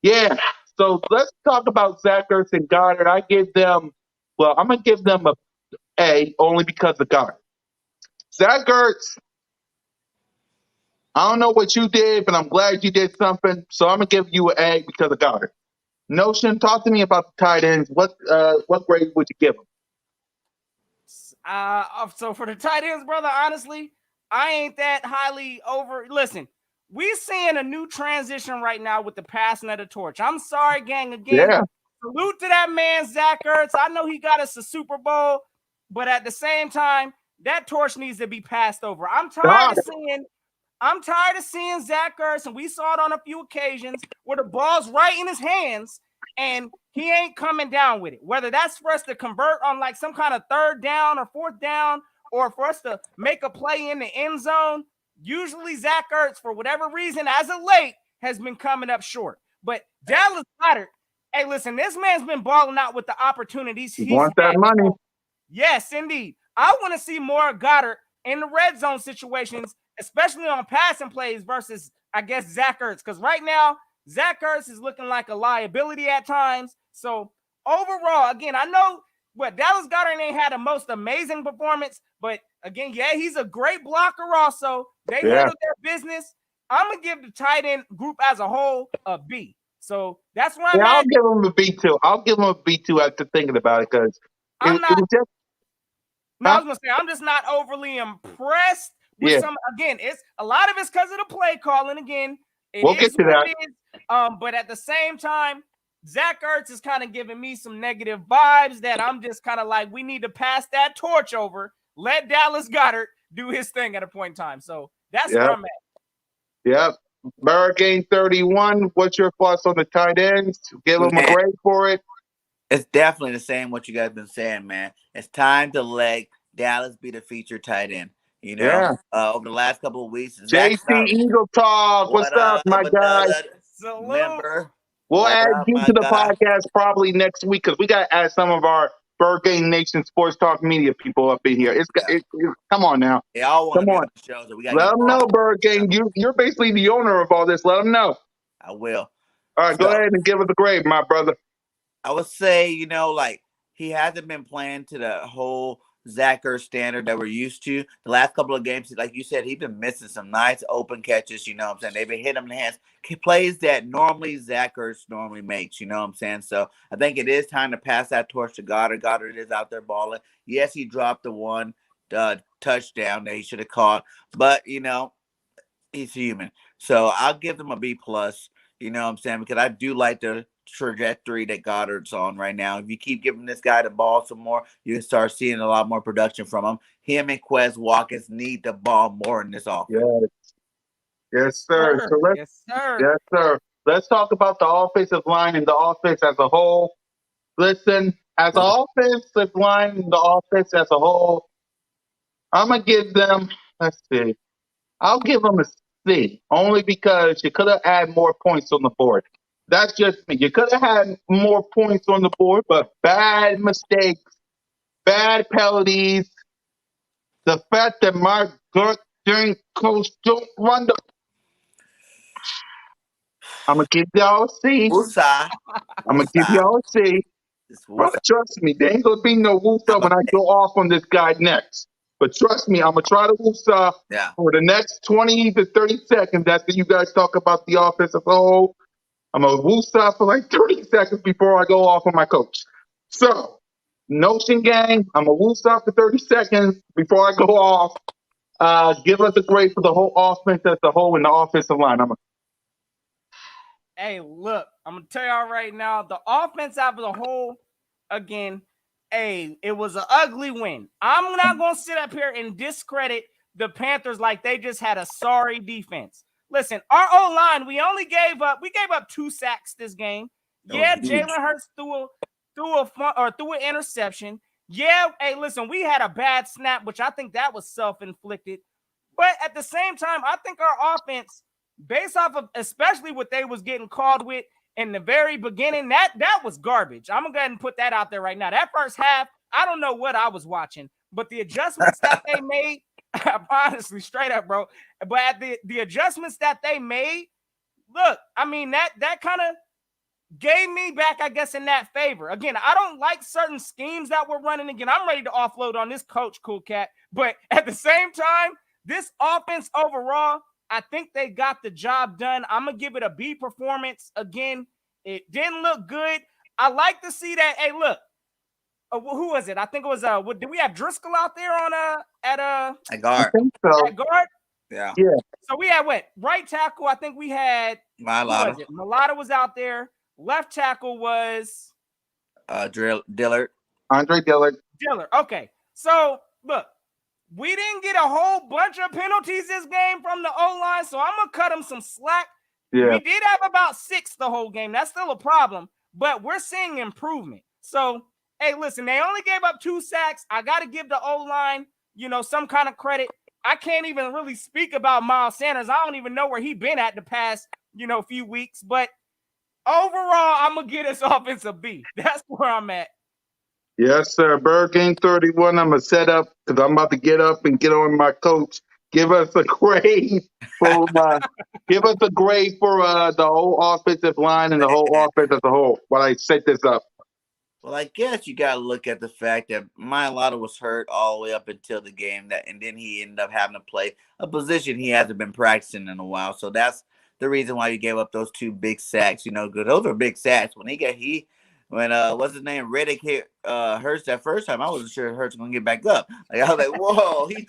yeah. So let's talk about Zach Ertz and Goddard. I'm going to give them a A only because of Goddard. Zach Ertz, I don't know what you did, but I'm glad you did something. So I'm gonna give you an A because of Goddard. Notion, talk to me about the tight ends. What grade would you give them? So for the tight ends, brother, honestly, I ain't that highly over. Listen, we seeing a new transition right now with the passing of the torch. I'm sorry, gang. Again, Yeah, salute to that man, Zach Ertz. I know he got us a Super Bowl, but at the same time, that torch needs to be passed over. I'm tired of seeing Zach Ertz, and we saw it on a few occasions where the ball's right in his hands and he ain't coming down with it. Whether that's for us to convert on like some kind of third down or fourth down, or for us to make a play in the end zone, usually Zach Ertz, for whatever reason, as of late, has been coming up short. But Dallas Goedert, hey, listen, this man's been balling out with the opportunities you he's want that had. money? Yes, indeed. I want to see more Goddard in the red zone situations, especially on passing plays versus, I guess, Zach Ertz. Because right now, Zach Ertz is looking like a liability at times. So overall, again, I know what Dallas Goedert ain't had the most amazing performance, but again, yeah, he's a great blocker also. They Yeah. handled their business. I'm going to give the tight end group as a whole a B. So that's where I'm Yeah, at. I'll give them a B2. I'll give them a B2 after thinking about it because it was just. No, I was gonna say I'm just not overly impressed with some. Again, it's a lot of it's because of the play calling. Again, We'll get to that. It is. But at the same time, Zach Ertz is kind of giving me some negative vibes that I'm just kind of like, we need to pass that torch over. Let Dallas Goedert do his thing at a point in time. So that's where I'm at. Yep. BIRDGANG 31. What's your thoughts on the tight ends? Give them a grade for it. It's definitely the same what you guys been saying, man. It's time to let Dallas be the featured tight end. You know, over the last couple of weeks, JC Eagle Talk. What's up, my guy? Member. We'll add you to the podcast probably next week because we got to add some of our BIRDGANG Nation Sports Talk Media people up in here. Come on now. They all want to Come be on. on the show, so we got to Let get them them all. know, BIRDGANG. You're basically the owner of all this. Let them know. I will. All right, go So, ahead and give us a grade, my brother. I would say, like he hasn't been playing to the whole Zach Ertz standard that we're used to. The last couple of games, like you said, he's been missing some nice open catches. You know what I'm saying? They've been hitting him in the hands. He plays that normally Zach Ertz normally makes. You know what I'm saying? So I think it is time to pass that torch to Goddard. Goddard is out there balling. Yes, he dropped the one touchdown that he should have caught, but he's human. So I'll give them a B plus. You know what I'm saying? Because I do like the trajectory that Goddard's on right now. If you keep giving this guy the ball some more, you can start seeing a lot more production from him. Him and Quez Watkins need the ball more in this offense. Yes, sir. So Yes, sir. yes, sir. Let's talk about the offensive line and the offense as a whole. Listen, as an offensive line and the offense as a whole, I'm gonna give them. Let's see. I'll give them a C, only because you could have had more points on the board. That's just me. You could have had more points on the board, but bad mistakes, bad penalties. The fact that my gut during coach don't run the. I'm gonna give y'all a C. Woosah. I'm gonna give y'all a C. It's But woosah. trust me, there ain't gonna be no woosah when I go off on this guy next. But trust me, I'm gonna try to woosah Yeah. for the next 20 to 30 seconds after you guys talk about the offense as a whole. I'm gonna woosah for like 30 seconds before I go off on my coach. So, Notion Gang, I'm gonna woosah for 30 seconds before I go off. Give us a grade for the whole offense as a whole and the offensive line. Hey, look, I'm gonna tell y'all right now, the offense as a whole, again, it was an ugly win. I'm not gonna sit up here and discredit the Panthers like they just had a sorry defense. Listen, our O-line, we gave up 2 sacks this game. Yeah, Jalen Hurts threw an interception. Yeah, hey, listen, we had a bad snap, which I think that was self-inflicted. But at the same time, I think our offense, based off of especially what they was getting called with in the very beginning, that was garbage. I'm gonna go ahead and put that out there right now. That first half, I don't know what I was watching, but the adjustments that they made, honestly, straight up, bro. But the adjustments that they made, look, I mean that kind of gave me back, I guess, in that favor. Again, I don't like certain schemes that we're running. Again, I'm ready to offload on this coach, Cool Cat. But at the same time, this offense overall, I think they got the job done. I'm going to give it a B performance. Again, it didn't look good. I like to see that. Hey, look, who was it? I think it was, did we have Driscoll out there on, at guard? I think so. At guard? Yeah. So we had what? Right tackle, I think we had, Malata. Malata was out there. Left tackle was Dillard. Andre Dillard. Okay. So, look, we didn't get a whole bunch of penalties this game from the O-line, so I'm going to cut them some slack. Yeah. We did have about 6 the whole game. That's still a problem, but we're seeing improvement. So, hey, listen, they only gave up 2 sacks. I got to give the O-line, some kind of credit. I can't even really speak about Miles Sanders. I don't even know where he been at the past, few weeks, but overall, I'm going to get this offense a B. That's where I'm at. Yes, sir. BIRDGANG 31. I'm going to set up because I'm about to get up and get on my coach. Give us a grade for the whole offensive line and the whole offense as a whole while I set this up. Well, I guess you got to look at the fact that Mailata was hurt all the way up until the game, and then he ended up having to play a position he hasn't been practicing in a while. So that's the reason why you gave up those 2 big sacks. Because those are big sacks. When what's his name, Reddick hit Hurts that first time, I wasn't sure Hurts was gonna get back up. Like, I was like, whoa, he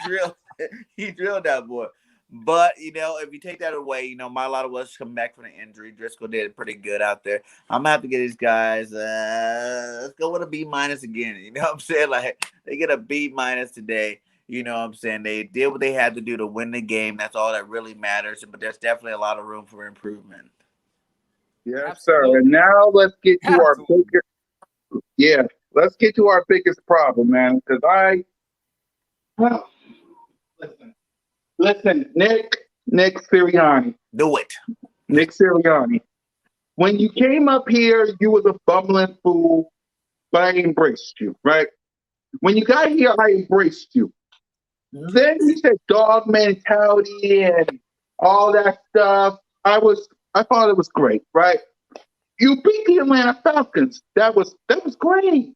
drilled that boy. But, if you take that away, Mailata was coming back from the injury. Driscoll did pretty good out there. I'm going to have to get these guys, let's go with a B- again. You know what I'm saying? Like, they get a B- today. You know what I'm saying? They did what they had to do to win the game. That's all that really matters. But there's definitely a lot of room for improvement. Yes, Absolutely. sir. And now let's get to our biggest problem, man. Because listen, Nick Sirianni. Do it. Nick Sirianni. When you came up here, you was a bumbling fool. but I embraced you, right? When you got here, I embraced you. Then you said dog mentality and all that stuff. I thought it was great, right? You beat the Atlanta Falcons. That was great.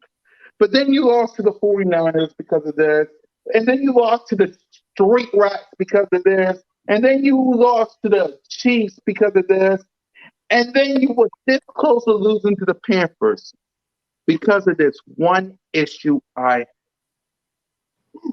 But then you lost to the 49ers because of this. And then you lost to the Street Rats because of this. And then you lost to the Chiefs because of this. And then you were this close to losing to the Panthers because of this one issue I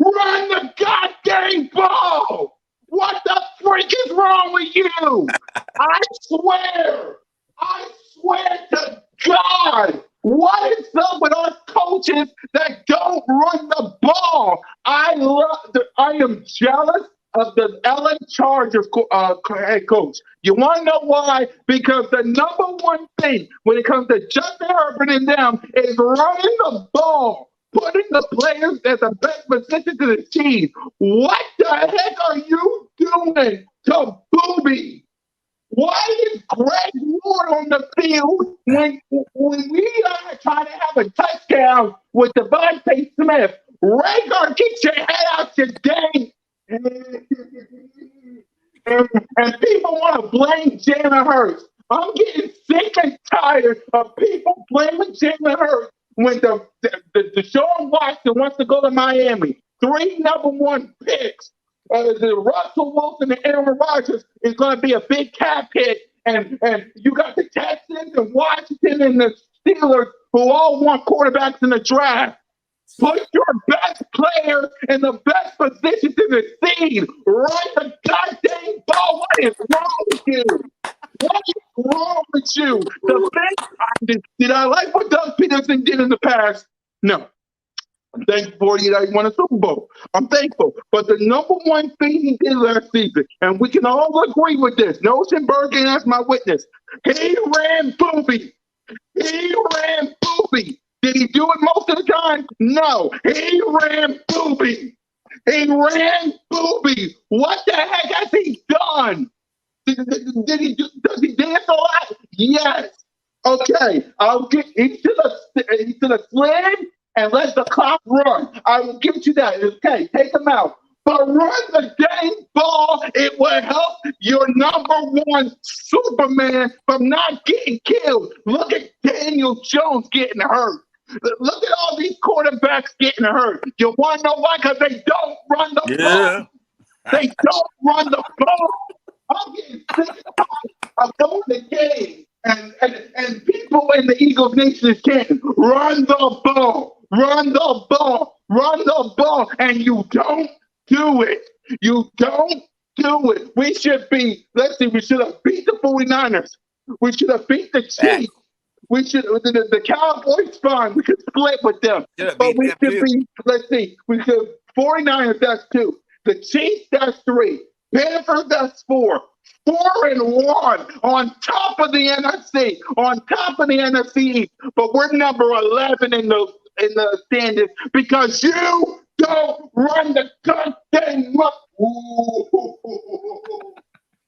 run the goddamn ball! What the freak is wrong with you? I swear, I swear to God, what is up with us coaches that don't run the ball? I am jealous of the LA Chargers head coach. You want to know why? Because the number one thing when it comes to Justin Herbert and them is running the ball, putting the players at the best position to the team. What the heck are you doing to Booby? Why is Greg Ward on the field when we are trying to have a touchdown with Devontae Smith? Rager, get your head out your game. And people want to blame Jalen Hurts. I'm getting sick and tired of people blaming Jalen Hurts when the Deshaun Watson wants to go to Miami. 3 number 1 picks. The Russell Wilson and Aaron Rodgers is going to be a big cap hit. And you got the Texans and Washington and the Steelers who all want quarterbacks in the draft. Put your best player in the best position to succeed. Run the goddamn ball. What is wrong with you? What is wrong with you? Did I like what Doug Peterson did in the past? No. I'm thankful for that he won a Super Bowl. I'm thankful. But the number one thing he did last season, and we can all agree with this, Notion BIRDGANG as my witness, he ran Booby. He ran Booby. Did he do it most of the time? No. He ran Booby. He ran Booby. What the heck has he done? Does he dance a lot? Yes. Okay. He should have slid and let the clock run. I will give you that. Okay, take him out. But run the dang ball. It will help your number one Superman from not getting killed. Look at Daniel Jones getting hurt. Look at all these quarterbacks getting hurt. You want to know why? Because they don't run the ball. They don't run the ball. I'm getting sick of going to games and people in the Eagles Nation can't run the ball. Run the ball. Run the ball. And you don't do it. You don't do it. We should have beat the 49ers. We should have beat the Chiefs. We should the Cowboys fine. We could split with them. But we should be, we could 49ers, that's 2. The Chiefs, that's 3. Panthers, that's 4. 4-1 on top of the NFC. On top of the NFC. But we're number 11 in the standings because you don't run the goddamn up.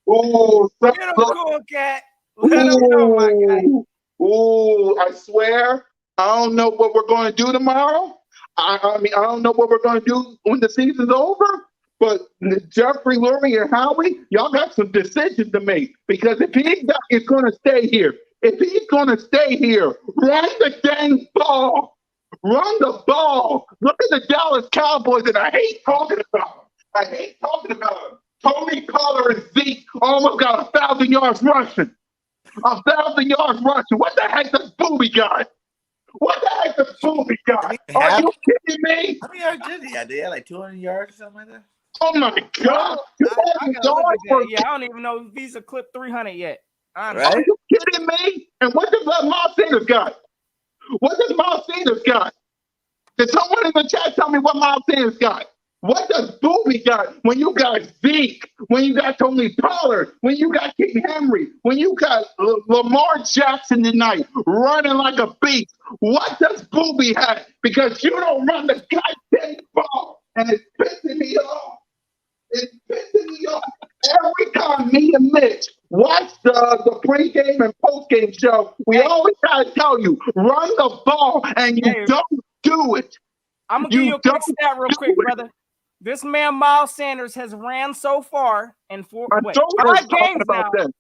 Get him, cool cat. Let him know, my guy. I swear, I don't know what we're going to do tomorrow. I mean, I don't know what we're going to do when the season's over. But Jeffrey, Lurie, and Howie, y'all got some decisions to make. Because if he's going to stay here, run the dang ball. Run the ball. Look at the Dallas Cowboys, and I hate talking about them. Tony Pollard and Zeke almost got 1,000 yards rushing. 1,000 yards rushing. What the heck does Booby got? Are you kidding me? How many yards did he have? Did he have like 200 yards or something like that? Oh my God. I don't even know if he's a clip 300 yet. Honestly. Right? Are you kidding me? And what does Miles Sanders got? Did someone in the chat tell me what Miles Sanders got? What does Booby got when you got Zeke, when you got Tony Pollard, when you got King Henry, when you got Lamar Jackson tonight running like a beast? What does Booby have? Because you don't run the goddamn ball, and it's pissing me off. Every time me and Mitch Watch the pregame and postgame show. We Hey, always gotta tell you, run the ball, and you hey, don't do it. I'm gonna give You you a quick don't stat, real do quick, it. brother. This man Miles Sanders has ran so far in My daughter's 5 talking games about now, that.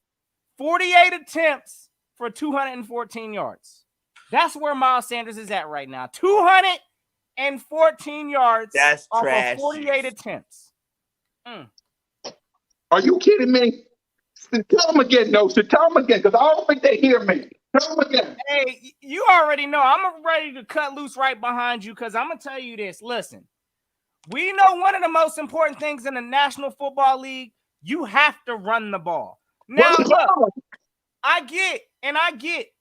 48 attempts for 214 yards. That's where Miles Sanders is at right now. 214 yards That's off of trash. 48 attempts. Are you kidding me? Tell them again, no. So tell them again, because I don't think they hear me. Tell them again. Hey, you already know. I'm ready to cut loose right behind you because I'm going to tell you this. Listen, we know one of the most important things in the National Football League, you have to run the ball. Now, Run the look, ball. I get,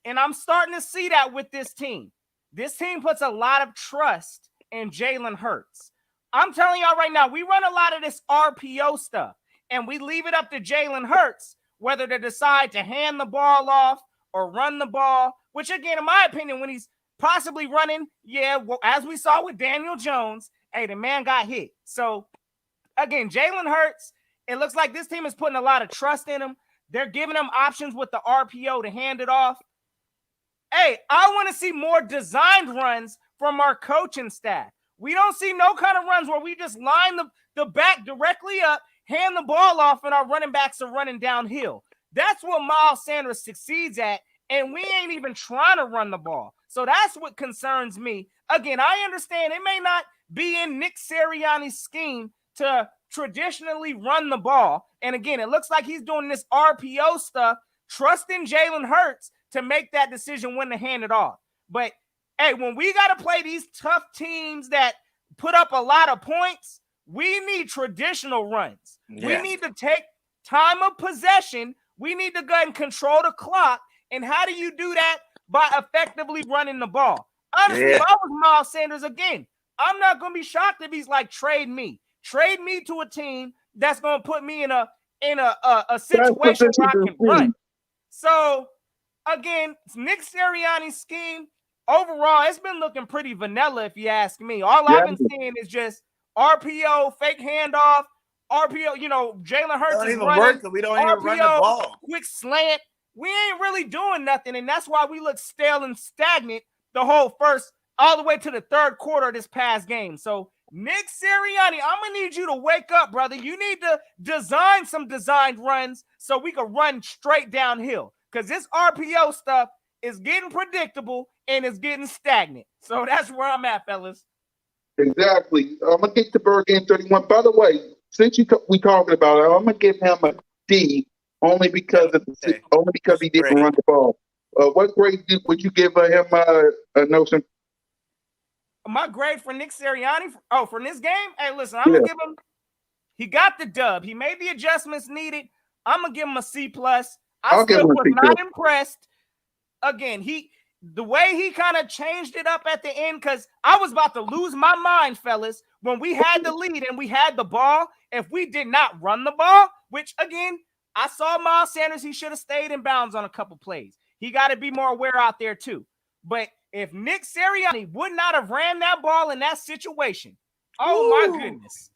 and I'm starting to see that with this team. This team puts a lot of trust in Jalen Hurts. I'm telling y'all right now, we run a lot of this RPO stuff, and we leave it up to Jalen Hurts whether to decide to hand the ball off or run the ball, which again, in my opinion, when he's possibly running, well, as we saw with Daniel Jones, hey, the man got hit. So again, Jalen Hurts, it looks like this team is putting a lot of trust in him. They're giving him options with the RPO to hand it off. Hey, I want to see more designed runs from our coaching staff. We don't see no kind of runs where we just line the back directly up, hand the ball off, and our running backs are running downhill. That's what Miles Sanders succeeds at, and we ain't even trying to run the ball. So that's what concerns me. Again, I understand it may not be in Nick Sirianni's scheme to traditionally run the ball. And again, it looks like he's doing this RPO stuff, trusting Jalen Hurts to make that decision when to hand it off. But hey, when we got to play these tough teams that put up a lot of points, we need traditional runs. Yeah. We need to take time of possession. We need to go ahead and control the clock. And how do you do that? By effectively running the ball. Honestly, if I was Miles Sanders again, I'm not going to be shocked if he's like, trade me to a team that's going to put me in a situation where I can run. So again, Nick Sirianni's scheme overall, it's been looking pretty vanilla if you ask me. All I've been seeing is just RPO, fake handoff, RPO. Jalen Hurts is running. We don't even run the ball. Quick slant. We ain't really doing nothing, and that's why we look stale and stagnant the whole first, all the way to the third quarter of this past game. So Nick Sirianni, I'm going to need you to wake up, brother. You need to design some designed runs so we can run straight downhill, because this RPO stuff is getting predictable and it's getting stagnant. So that's where I'm at, fellas. Exactly. I'm going to get to BIRDGANG 31. By the way, since we talking about it, I'm going to give him a D only because he didn't run the ball. What grade would you give him, Notion? My grade for Nick Sirianni, for this game? Hey, listen, I'm going to give him, he got the dub. He made the adjustments needed. I'm going to give him a C+. I still was not impressed. Again, the way he kind of changed it up at the end, because I was about to lose my mind, fellas, when we had the lead and we had the ball. If we did not run the ball, which, again, I saw Miles Sanders, he should have stayed in bounds on a couple plays. He got to be more aware out there, too. But if Nick Sirianni would not have ran that ball in that situation, oh, my goodness,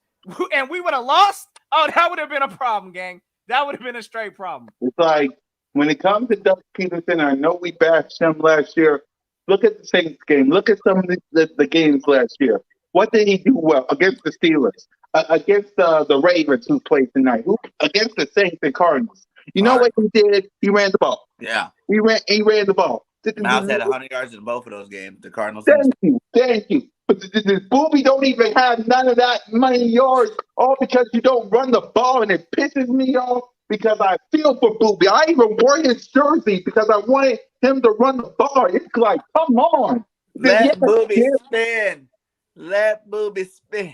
and we would have lost, that would have been a problem, gang. That would have been a straight problem. It's like, when it comes to Doug Peterson, I know we bashed him last year. Look at the Saints game. Look at some of the games last year. What did he do well against the Steelers? Against the Ravens, who played tonight? Against the Saints and Cardinals? You know what he did? He ran the ball. Yeah. He ran the ball. Miles had 100 yards in both of those games. The Cardinals. Thank you. But the Booby don't even have none of that many yards, all because you don't run the ball, and it pisses me off. Because I feel for Booby. I even wore his jersey because I wanted him to run the ball. It's like, come on. Let Booby spin. Let Booby spin.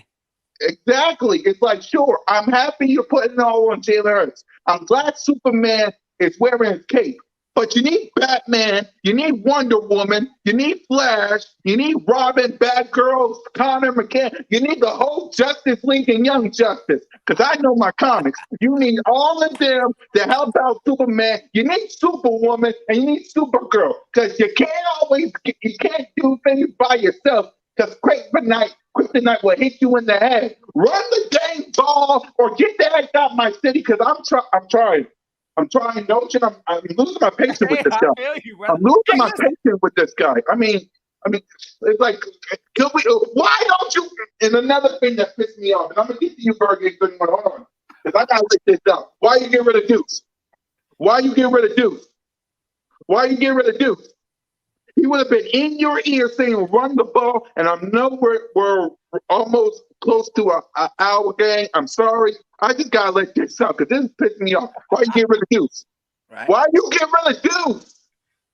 Exactly. It's like, sure, I'm happy you're putting it all on Jalen Hurts. I'm glad Superman is wearing his cape. But you need Batman, you need Wonder Woman, you need Flash, you need Robin, Batgirl, Connor McCann. You need the whole Justice League and Young Justice. Because I know my comics. You need all of them to help out Superman. You need Superwoman and you need Supergirl. Because you can't do things by yourself. Because Kryptonite will hit you in the head. Run the dang ball or get the heck out of my city because I'm trying. I'm trying notion. I'm losing my patience with Hey, this I guy. feel you, I'm brother. losing Hey, my listen. patience with this guy. I mean, it's like, could we? Why don't you? And another thing that pissed me off, and I'm gonna get to you, Bergen. Hold on, because I gotta let this out. Why you get rid of Deuce? Why you get rid of Deuce? Why you get rid of Deuce? He would have been in your ear saying, "Run the ball," and I know we're almost close to a hour game. I'm sorry. I just gotta let this out because this is pissing me off. Why you get rid of Deuce? Right? Why you get rid of Deuce?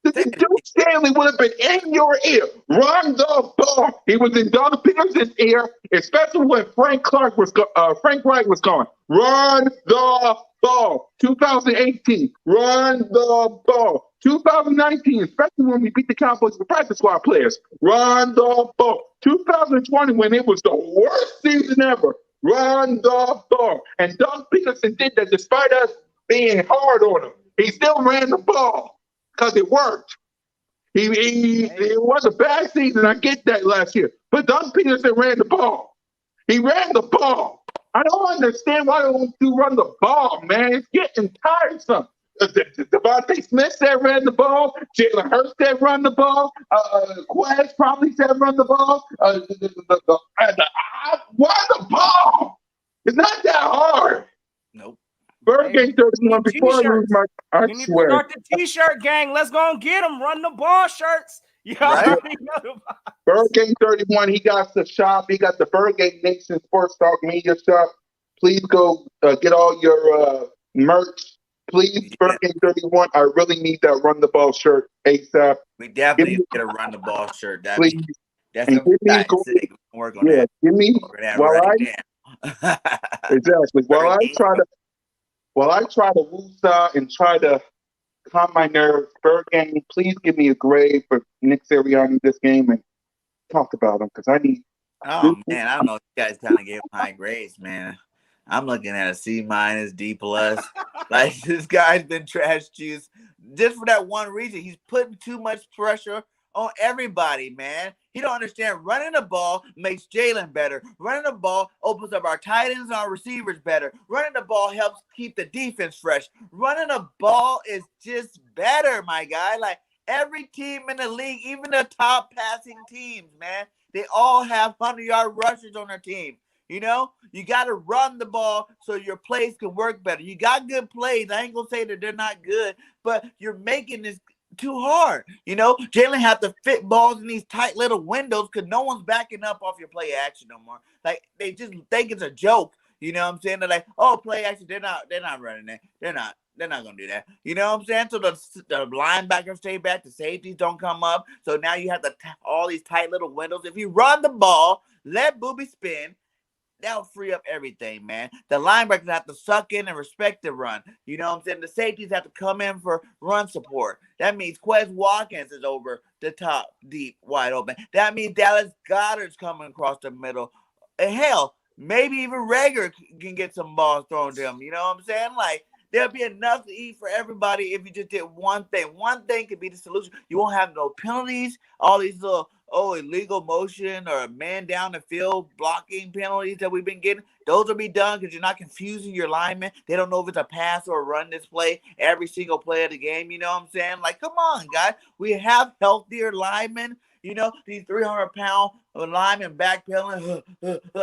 Say it Duke Stanley would have been in your ear. Run the ball. He was in Doug Peterson's ear, especially when Frank Wright was gone. Run the ball. 2018. Run the ball. 2019, especially when we beat the Cowboys with practice squad players. Run the ball. 2020, when it was the worst season ever. Run the ball. And Doug Peterson did that despite us being hard on him. He still ran the ball because it worked. It was a bad season. I get that last year. But Doug Peterson ran the ball. He ran the ball. I don't understand why they don't do run the ball, man. It's getting tiresome. Devontae Smith said ran the ball. Jalen Hurts said run the ball. Quez probably said run the ball. Why the ball? It's not that hard. nope. Bird Hey, we Gang 31, need before I lose t-shirts. I We need to swear. start the t-shirt gang. Let's go and get them. Run the ball shirts. You Right? already know the Bird vibes. Gang 31, he got the shop. He got the Bird Gang Nation Sports Talk Media shop. Please go get all your merch. Please, Yeah. Bird Gang 31, I really need that Run the Ball shirt ASAP. We Give definitely me, need to get a run the ball shirt. please, That's and gonna be give me a tight. go. Sick. We can work on Yeah, that. give me, Work on that while right I, now. exactly, Hurricanes, bro. while I try to woosah and try to calm my nerves, Bird Gang, please give me a grade for Nick Sirianni this game and talk about him because I need Oh this. man, I don't know. You guys kind of gave him high grades, man. I'm looking at a C minus, D plus. Like this guy's been trash juice just for that one reason. He's putting too much pressure on everybody, man. He don't understand. Running the ball makes Jalen better. Running the ball opens up our tight ends and our receivers better. Running the ball helps keep the defense fresh. Running the ball is just better, my guy. Like every team in the league, even the top passing teams, man, they all have 100-yard rushers on their team. You know, you got to run the ball so your plays can work better. You got good plays. I ain't going to say that they're not good, but you're making this too hard. You know, Jalen have to fit balls in these tight little windows because no one's backing up off your play action no more. Like they just think it's a joke. You know what I'm saying? They're like, oh, play action. They're not running it. They're not gonna do that. You know what I'm saying? So the linebackers stay back, the safeties don't come up. So now you have all these tight little windows. If you run the ball, let Booby spin, that'll free up everything, man. The linebackers have to suck in and respect the run. You know what I'm saying? The safeties have to come in for run support. That means Quez Watkins is over the top, deep, wide open. That means Dallas Goddard's coming across the middle. And hell, maybe even Rager can get some balls thrown to him. You know what I'm saying? Like, there'll be enough to eat for everybody if you just did one thing. One thing could be the solution. You won't have no penalties, all these little illegal motion or man down the field blocking penalties that we've been getting. Those will be done because you're not confusing your linemen. They don't know if it's a pass or a run this play every single play of the game. You know what I'm saying? Like, come on, guys. We have healthier linemen. You know, these 300-pound linemen backpedaling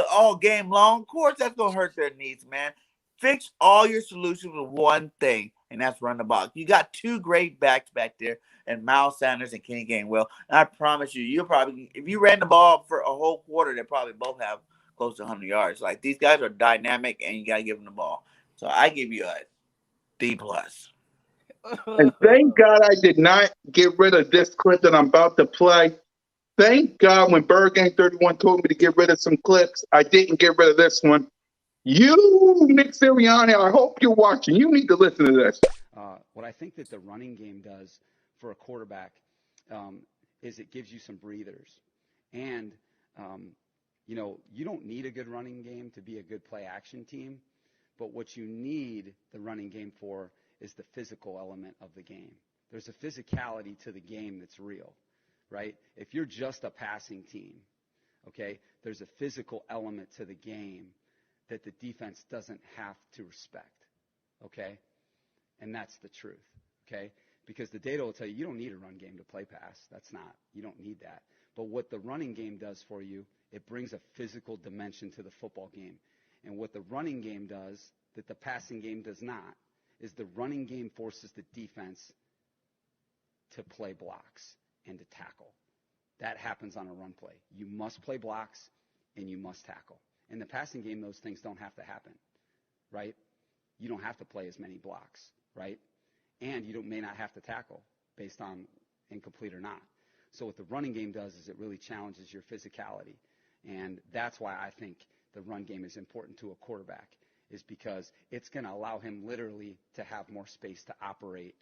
all game long. Of course, that's going to hurt their knees, man. Fix all your solutions with one thing, and that's run the ball. You got two great backs back there, and Miles Sanders and Kenny Gainwell. And I promise you, you'll probably, if you ran the ball for a whole quarter, they probably both have close to 100 yards. Like these guys are dynamic, and you got to give them the ball. So I give you a D plus. And thank God I did not get rid of this clip that I'm about to play. Thank God when Bird Gang 31 told me to get rid of some clips, I didn't get rid of this one. You, Nick Sirianni, I hope you're watching. You need to listen to this. What I think that the running game does for a quarterback is it gives you some breathers. And, you don't need a good running game to be a good play action team. But what you need the running game for is the physical element of the game. There's a physicality to the game that's real, right? If you're just a passing team, okay, there's a physical element to the game that the defense doesn't have to respect, okay? And that's the truth, okay? Because the data will tell you you don't need a run game to play pass. You don't need that. But what the running game does for you, it brings a physical dimension to the football game. And what the running game does that the passing game does not is the running game forces the defense to play blocks and to tackle. That happens on a run play. You must play blocks and you must tackle. In the passing game, those things don't have to happen, right? You don't have to play as many blocks, right? And you may not have to tackle based on incomplete or not. So what the running game does is it really challenges your physicality. And that's why I think the run game is important to a quarterback, is because it's going to allow him literally to have more space to operate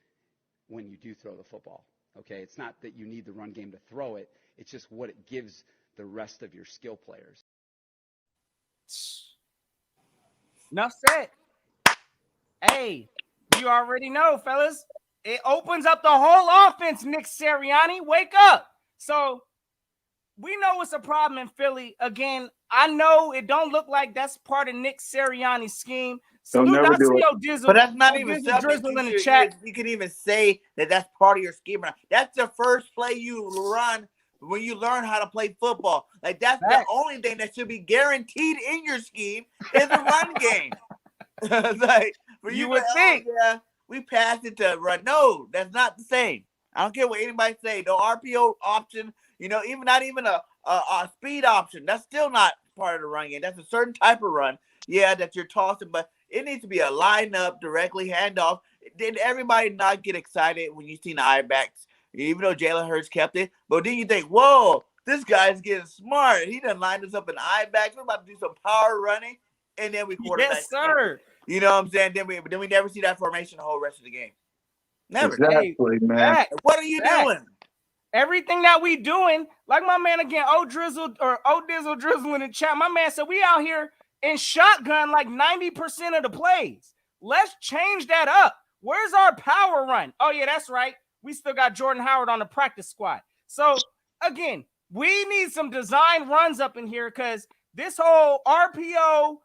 when you do throw the football. Okay, it's not that you need the run game to throw it. It's just what it gives the rest of your skill players. Enough said. Hey, you already know, fellas. It opens up the whole offense, Nick Sirianni. Wake up. So we know it's a problem in Philly. Again, I know it don't look like that's part of Nick Sirianni's scheme. They'll never do it. Dizzle, But that's not even Dizzle, something Drizzle in the chat. you can even say that that's part of your scheme. That's the first play you run when you learn how to play football. Like, that's the only thing that should be guaranteed in your scheme is a run game. Like, for you would think. Yeah, we passed it to run. No, that's not the same. I don't care what anybody say. No RPO option, not even a speed option. That's still not part of the run game. That's a certain type of run, that you're tossing, but it needs to be a line up, directly handoff. Did everybody not get excited when you seen the eye backs, even though Jalen Hurts kept it? But then you think, whoa, this guy's getting smart. He done lined us up in eye backs. We're about to do some power running, and then we quarterback. Yes, sir. You know what I'm saying? Then we never see that formation the whole rest of the game. Never. Exactly, man. What are you doing? Everything that we doing, like my man again, Dizzle Drizzle in the chat. My man said we out here in shotgun like 90% of the plays. Let's change that up. Where's our power run? Oh yeah, that's right. We still got Jordan Howard on the practice squad. So again, we need some design runs up in here because this whole RPO,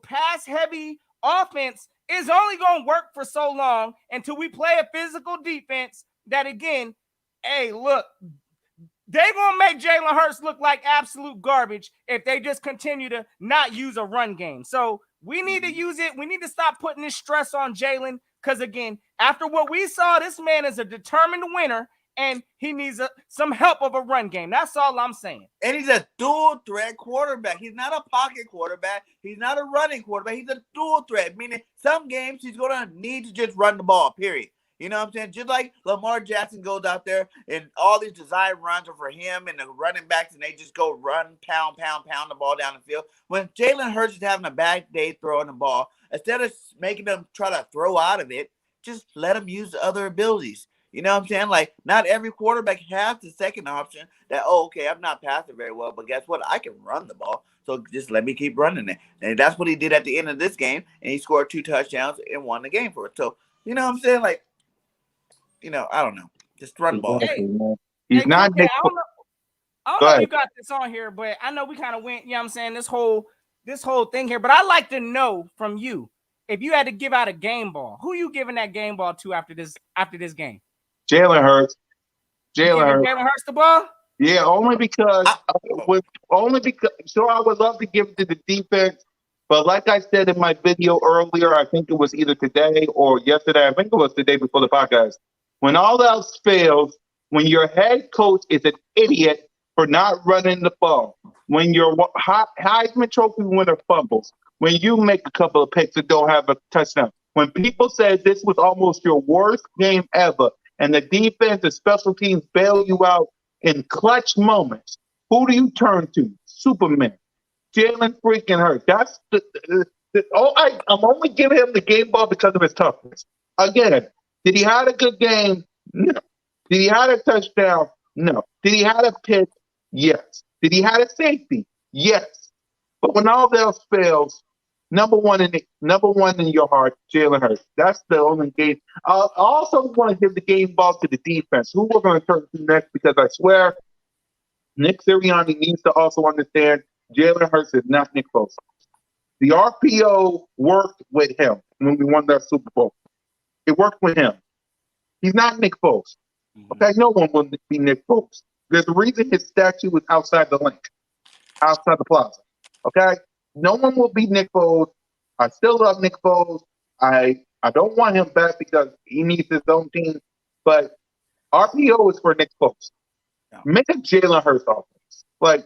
pass heavy offense is only going to work for so long until we play a physical defense that, again, hey, look, they're going to make Jalen Hurts look like absolute garbage if they just continue to not use a run game. So we need to use it. We need to stop putting this stress on Jalen because, again, after what we saw, this man is a determined winner, and he needs some help of a run game. That's all I'm saying. And he's a dual threat quarterback. He's not a pocket quarterback. He's not a running quarterback. He's a dual threat, meaning some games he's going to need to just run the ball, period. You know what I'm saying? Just like Lamar Jackson goes out there and all these design runs are for him and the running backs, and they just go run, pound the ball down the field. When Jalen Hurts is having a bad day throwing the ball, instead of making them try to throw out of it, just let him use the other abilities. You know what I'm saying? Like, not every quarterback has the second option that, I'm not passing very well, but guess what? I can run the ball. So just let me keep running it. And that's what he did at the end of this game. And he scored 2 touchdowns and won the game for it. So, you know what I'm saying? Like, I don't know. Just run the ball. He's not. I don't know if you got this on here, but I know we kind of went, I'm saying, this whole thing here. But I'd like to know from you, if you had to give out a game ball, who you giving that game ball to after this game? Jalen Hurts. Jalen Hurts the ball? Yeah, only because sure, I would love to give it to the defense, but like I said in my video earlier, I think it was either today or yesterday, I think it was the day before the podcast. When all else fails, when your head coach is an idiot for not running the ball, when your Heisman Trophy winner fumbles, when you make a couple of picks and don't have a touchdown, when people say this was almost your worst game ever, and the defense and special teams bail you out in clutch moments, who do you turn to? Superman. Jalen freaking Hurts. That's I'm only giving him the game ball because of his toughness. Again, did he have a good game? No. Did he have a touchdown? No. Did he have a pick? Yes. Did he have a safety? Yes. But when all else fails, number one in your heart, Jalen Hurts. That's the only game. I also want to give the game ball to the defense. Who we're going to turn to next? Because I swear, Nick Sirianni needs to also understand Jalen Hurts is not Nick Bosa. The RPO worked with him when we won that Super Bowl. It worked with him. He's not Nick Foles. Okay, no one will be Nick Foles. There's a reason his statue is outside the link, outside the plaza. Okay, no one will be Nick Foles. I still love Nick Foles. I don't want him back because he needs his own team. But RPO is for Nick Foles. Yeah. Make a Jalen Hurts offense. Like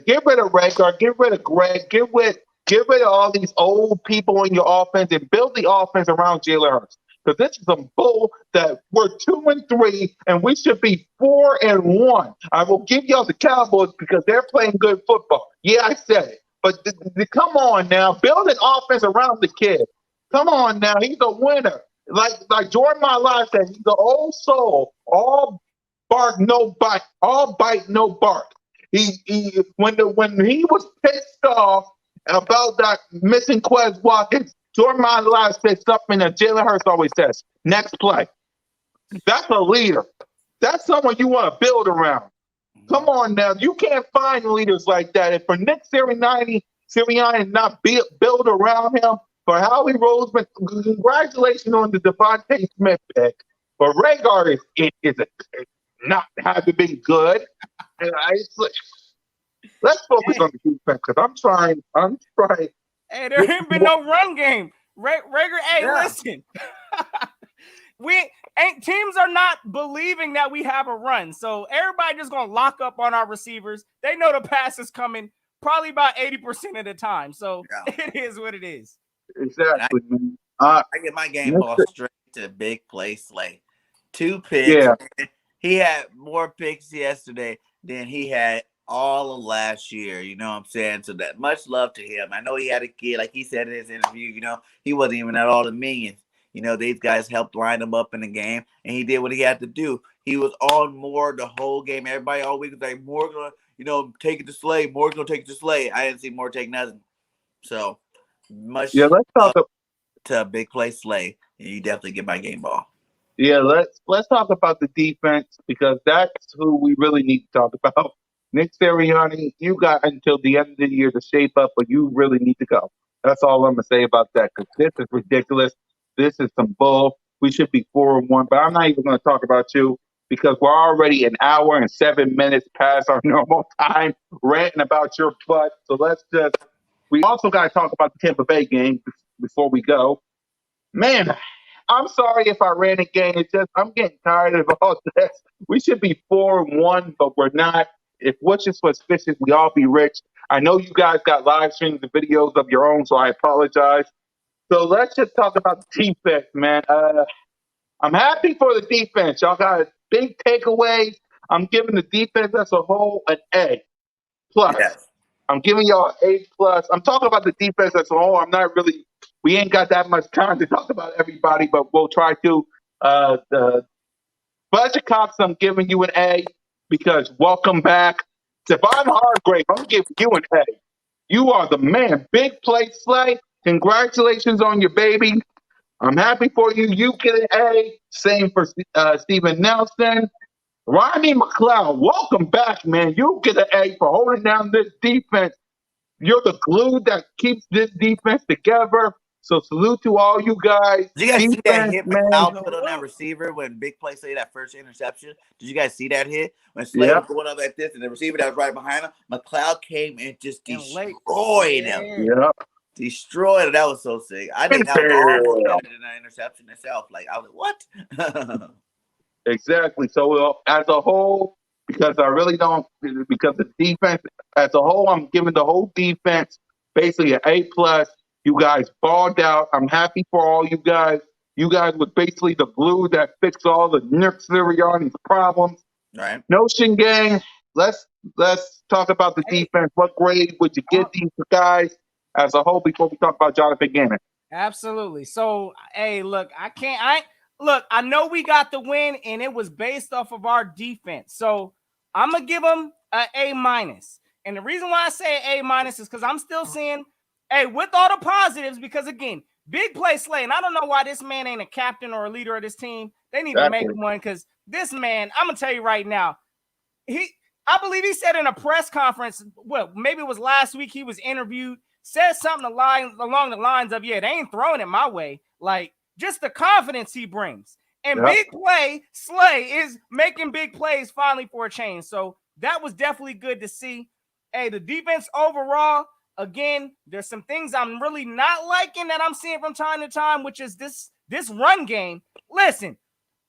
get rid of Rager, get rid of Greg, get rid of all these old people in your offense and build the offense around Jalen Hurts. Because this is some bull that we're 2-3 and we should be 4-1. I will give y'all the Cowboys because they're playing good football. Yeah, I said it. But come on now, build an offense around the kid. Come on now, he's a winner. Like Jordan Mailata said, he's an old soul. All bark, no bite. All bite, no bark. When he was pissed off about that missing Quez Watkins, Jordan Mailata said something that Jalen Hurts always says: "Next play." That's a leader. That's someone you want to build around. Come on now, you can't find leaders like that. And for Nick Sirianni not build around him, for Howie Roseman, congratulations on the Devontae Smith pick. But Rager is not having been good. And let's focus on the defense because I'm trying. Hey, there ain't been no run game. Rager, hey, Yeah. listen. Teams are not believing that we have a run. So everybody just gonna lock up on our receivers. They know the pass is coming probably about 80% of the time. So it is what it is. Exactly. I get my game ball straight to big play Slay. 2 picks. Yeah. He had more picks yesterday than he had all of last year. You know what I'm saying? So that much love to him. I know he had a kid, like he said in his interview, you know, he wasn't even at all the millions. You know, these guys helped line him up in the game, and he did what he had to do. He was on Moore the whole game. Everybody all week was like, Moore gonna, you know, take it to Slay. Moore's gonna take it to Slay. I didn't see Moore take nothing. So much Let's talk. to big play Slay. You definitely get my game ball. Yeah, let's talk about the defense because that's who we really need to talk about. Nick Sirianni, you got until the end of the year to shape up, but you really need to go. That's all I'm gonna say about that because this is ridiculous. This is some bull. We should be 4-1, but I'm not even gonna talk about you because we're already an hour and 7 minutes past our normal time ranting about your butt. So we also got to talk about the Tampa Bay game before we go. Man, I'm sorry if I ran again. It's just I'm getting tired of all this. We should be 4-1, but we're not. If Witches was fishing, we all be rich. I know you guys got live streams and videos of your own, so I apologize. So let's just talk about the defense, man. I'm happy for the defense. Y'all got big takeaways. I'm giving the defense as a whole an A plus. Yes. I'm giving y'all an A plus. I'm talking about the defense as a whole. I'm not really. We ain't got that much time to talk about everybody, but we'll try to. The Budget Cox, I'm giving you an A because welcome back. Devon Hargrave, I'm giving you an A. You are the man. Big play Slay. Congratulations on your baby. I'm happy for you. You get an A. Same for Steven Nelson. Rodney McLeod, welcome back, man. You get an A for holding down this defense. You're the glue that keeps this defense together. So salute to all you guys. Did you guys see that hit man. McLeod put on that receiver when Big Play Slay that first interception? Did you guys see that hit? When Slay was going up like this and the receiver that was right behind him, McLeod came and just destroyed him. Yeah. Destroyed him. That was so sick. I think that was almost better than that interception itself. Like, I was like, what? Exactly. So as a whole, because I really don't, because the defense as a whole, I'm giving the whole defense basically an A plus. You guys balled out. I'm happy for all you guys. You guys was basically the glue that fixed all the Nick Sirianni's problems. Right. Notion gang. Let's talk about the defense. What grade would you give these guys as a whole before we talk about Jonathan Gannon? Absolutely. So, hey, look, I know we got the win, and it was based off of our defense. So I'm gonna give them an A minus. And the reason why I say A minus is because I'm still seeing, hey, with all the positives, because again, big play Slay. And I don't know why this man ain't a captain or a leader of this team. They need to make one because this man, I'm gonna tell you right now, I believe he said in a press conference, well, maybe it was last week, he was interviewed, said something along the lines of, yeah, they ain't throwing it my way. Like, just the confidence he brings. And Yep. big play, Slay is making big plays finally for a change. So that was definitely good to see. Hey, the defense overall, again, there's some things I'm really not liking that I'm seeing from time to time, which is this run game. Listen,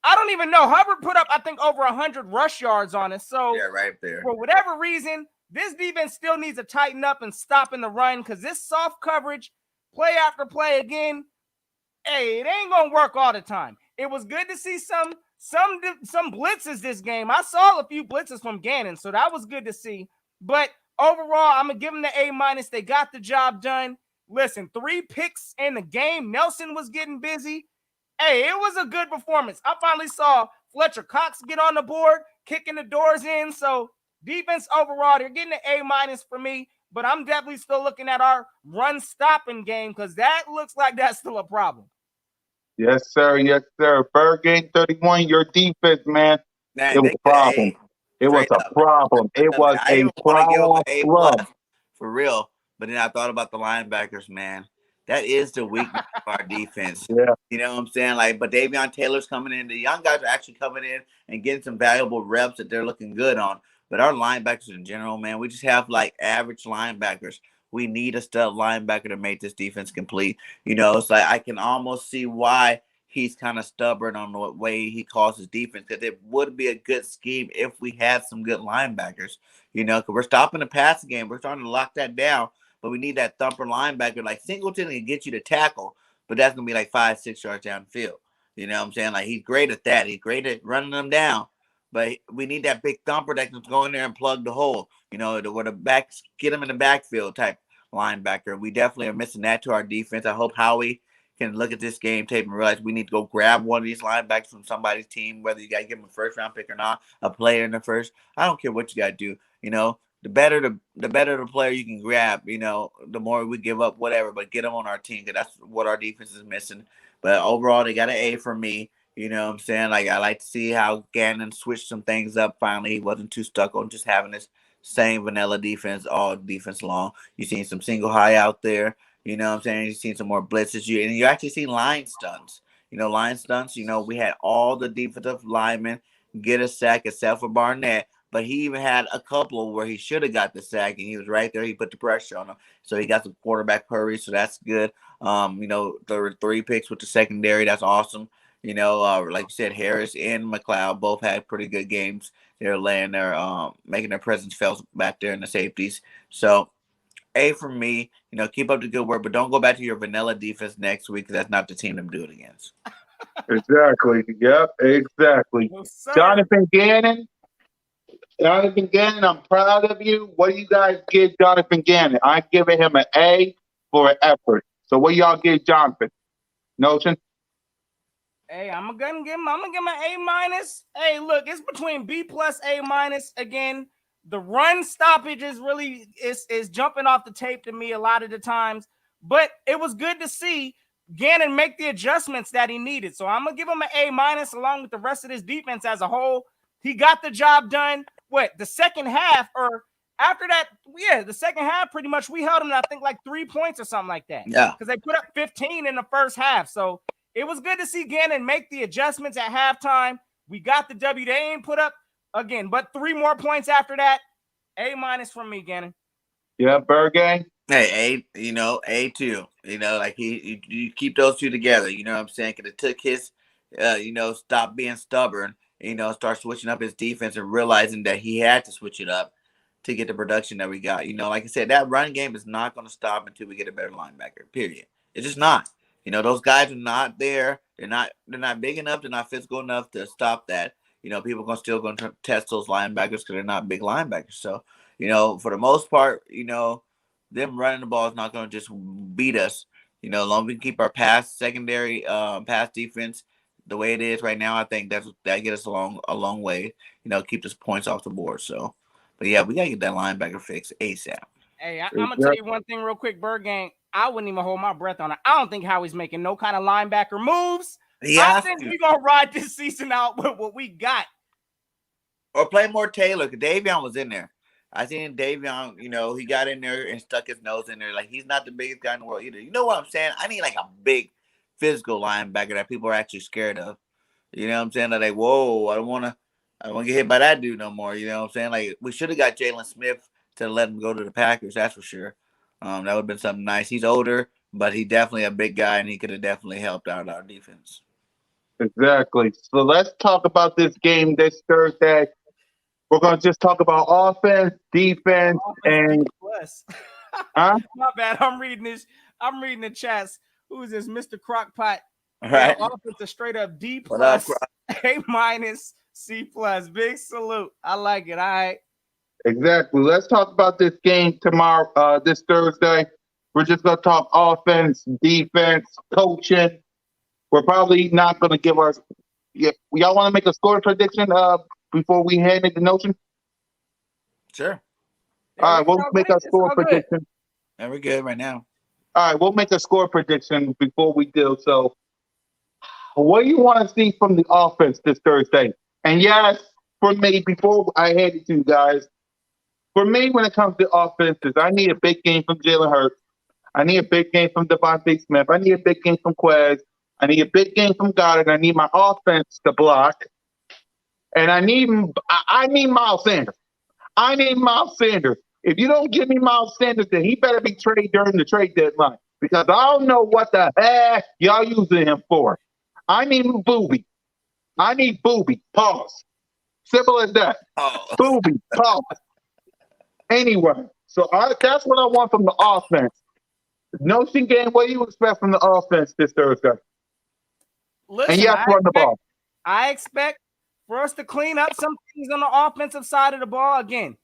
I don't even know. Hubbard put up, I think, over 100 rush yards on us. So Yeah, right there. for whatever reason, this defense still needs to tighten up and stop in the run because this soft coverage, play after play again, hey, it ain't gonna work all the time. It was good to see some blitzes this game. I saw a few blitzes from Gannon, so that was good to see. But overall, I'm gonna give them the A-. They got the job done. Listen, 3 picks in the game. Nelson was getting busy. Hey, it was a good performance. I finally saw Fletcher Cox get on the board, kicking the doors in. So defense overall, they're getting an A- for me. But I'm definitely still looking at our run stopping game because that looks like that's still a problem. Yes, sir. Yes, sir. BIRDGANG 31, your defense, man. Man, It was they a get problem. A It was straight a up. problem. It was I a even want to give them an A plus problem. for real. But then I thought about the linebackers, man. That is the weakness of our defense. Yeah. You know what I'm saying? Like, but Davion Taylor's coming in. The young guys are actually coming in and getting some valuable reps that they're looking good on. But our linebackers in general, man, we just have like average linebackers. We need a stud linebacker to make this defense complete. You know, it's like I can almost see why he's kind of stubborn on the way he calls his defense because it would be a good scheme if we had some good linebackers. You know, because we're stopping the passing game. We're starting to lock that down. But we need that thumper linebacker like Singleton can get you to tackle, but that's gonna be like 5-6 yards down the field. You know what I'm saying? Like he's great at that. He's great at running them down. But we need that big thumper that can go in there and plug the hole. You know, where the backs get him in the backfield type linebacker. We definitely are missing that to our defense. I hope Howie can look at this game tape and realize we need to go grab one of these linebackers from somebody's team, whether you got to give them a first round pick or not, a player in the first. I don't care what you got to do. You know, the better the player you can grab, you know, the more we give up, whatever. But get them on our team because that's what our defense is missing. But overall, they got an A from me. You know what I'm saying? Like I like to see how Gannon switched some things up. Finally, he wasn't too stuck on just having this same vanilla defense all defense long. You seen some single high out there. You know what I'm saying? You seen some more blitzes. You actually see line stunts. You know, line stunts. You know, we had all the defensive linemen get a sack except for Barnett. But he even had a couple where he should have got the sack, and he was right there. He put the pressure on him, so he got some quarterback hurry. So that's good. You know, there were 3 picks with the secondary. That's awesome. You know, like you said, Harris and McLeod both had pretty good games. They're laying their, making their presence felt back there in the safeties. So A for me. You know, keep up the good work, but don't go back to your vanilla defense next week because that's not the team to do it against. Exactly. Yep. Exactly. Yes, sir. Jonathan Gannon. Jonathan Gannon, I'm proud of you. What do you guys give Jonathan Gannon? I giving him an A for effort. So what y'all give Jonathan? Notion? Hey, I'm gonna give him an A-. Hey, look, it's between B plus A-. Again, the run stoppage is really is jumping off the tape to me a lot of the times, but it was good to see Gannon make the adjustments that he needed. So I'm gonna give him an A- along with the rest of his defense as a whole. He got the job done. What, the second half or after that? Yeah, the second half pretty much we held him to, I think, like 3 points or something like that. Yeah. Because they put up 15 in the first half. So it was good to see Gannon make the adjustments at halftime. We got the W. They ain't put up again, but 3 more points after that. A- from me, Gannon. Yeah, BIRDGANG. Hey, A, you know, A2. You know, like you keep those two together. You know what I'm saying? Because it took his, you know, stop being stubborn. You know, start switching up his defense and realizing that he had to switch it up to get the production that we got. You know, like I said, that run game is not going to stop until we get a better linebacker. Period. It's just not. You know, those guys are not there. They're not big enough. They're not physical enough to stop that. You know, people are still going to test those linebackers because they're not big linebackers. So, you know, for the most part, you know, them running the ball is not going to just beat us. You know, as long as we can keep our secondary pass defense the way it is right now, I think that get us a long way. You know, keep us points off the board. So, but yeah, we gotta get that linebacker fixed ASAP. Hey, I'm gonna tell you one thing real quick, BIRDGANG. I wouldn't even hold my breath on it. I don't think Howie's making no kind of linebacker moves. He I has think to. we're gonna ride this season out with what we got. Or play more Taylor, because Davion was in there. I seen Davion, you know, he got in there and stuck his nose in there. Like, he's not the biggest guy in the world either. You know what I'm saying? I need like a big physical linebacker that people are actually scared of. You know what I'm saying? They're like, whoa, I don't want to get hit by that dude no more. You know what I'm saying? Like, we should have got Jalen Smith to let him go to the Packers. That's for sure. That would have been something nice. He's older, but he definitely a big guy, and he could have definitely helped out our defense. Exactly. So let's talk about this game this Thursday. We're going to just talk about offense, defense, Offense D and plus. huh? My bad. I'm reading this. I'm reading the chats. Who is this? Mr. Crockpot. All Yeah, right. offense a straight up D What up, plus, A minus, C plus. Big salute. I like it. All right. Exactly. Let's talk about this game tomorrow, this Thursday. We're just going to talk offense, defense, coaching. We're probably not going to give our. Yeah, y'all want to make a score prediction before we head into Notion? Sure. All right, we'll make a It's score all good. prediction. And we're good right now. All right, we'll make a score prediction before we do. So, what do you want to see from the offense this Thursday? And yes, for me, before I hand it to you guys, for me, when it comes to offenses, I need a big game from Jalen Hurts. I need a big game from Devontae Smith. I need a big game from Quez. I need a big game from Goddard. I need my offense to block. And I need Miles Sanders. I need Miles Sanders. If you don't give me Miles Sanders, then he better be traded during the trade deadline because I don't know what the heck y'all using him for. I need Booby. I need Booby. Pause. Simple as that. Oh, Booby. Pause. Anyway, so that's what I want from the offense. Notion game, what do you expect from the offense this Thursday? Listen, And yes, run the ball. I expect for us to clean up some things on the offensive side of the ball again.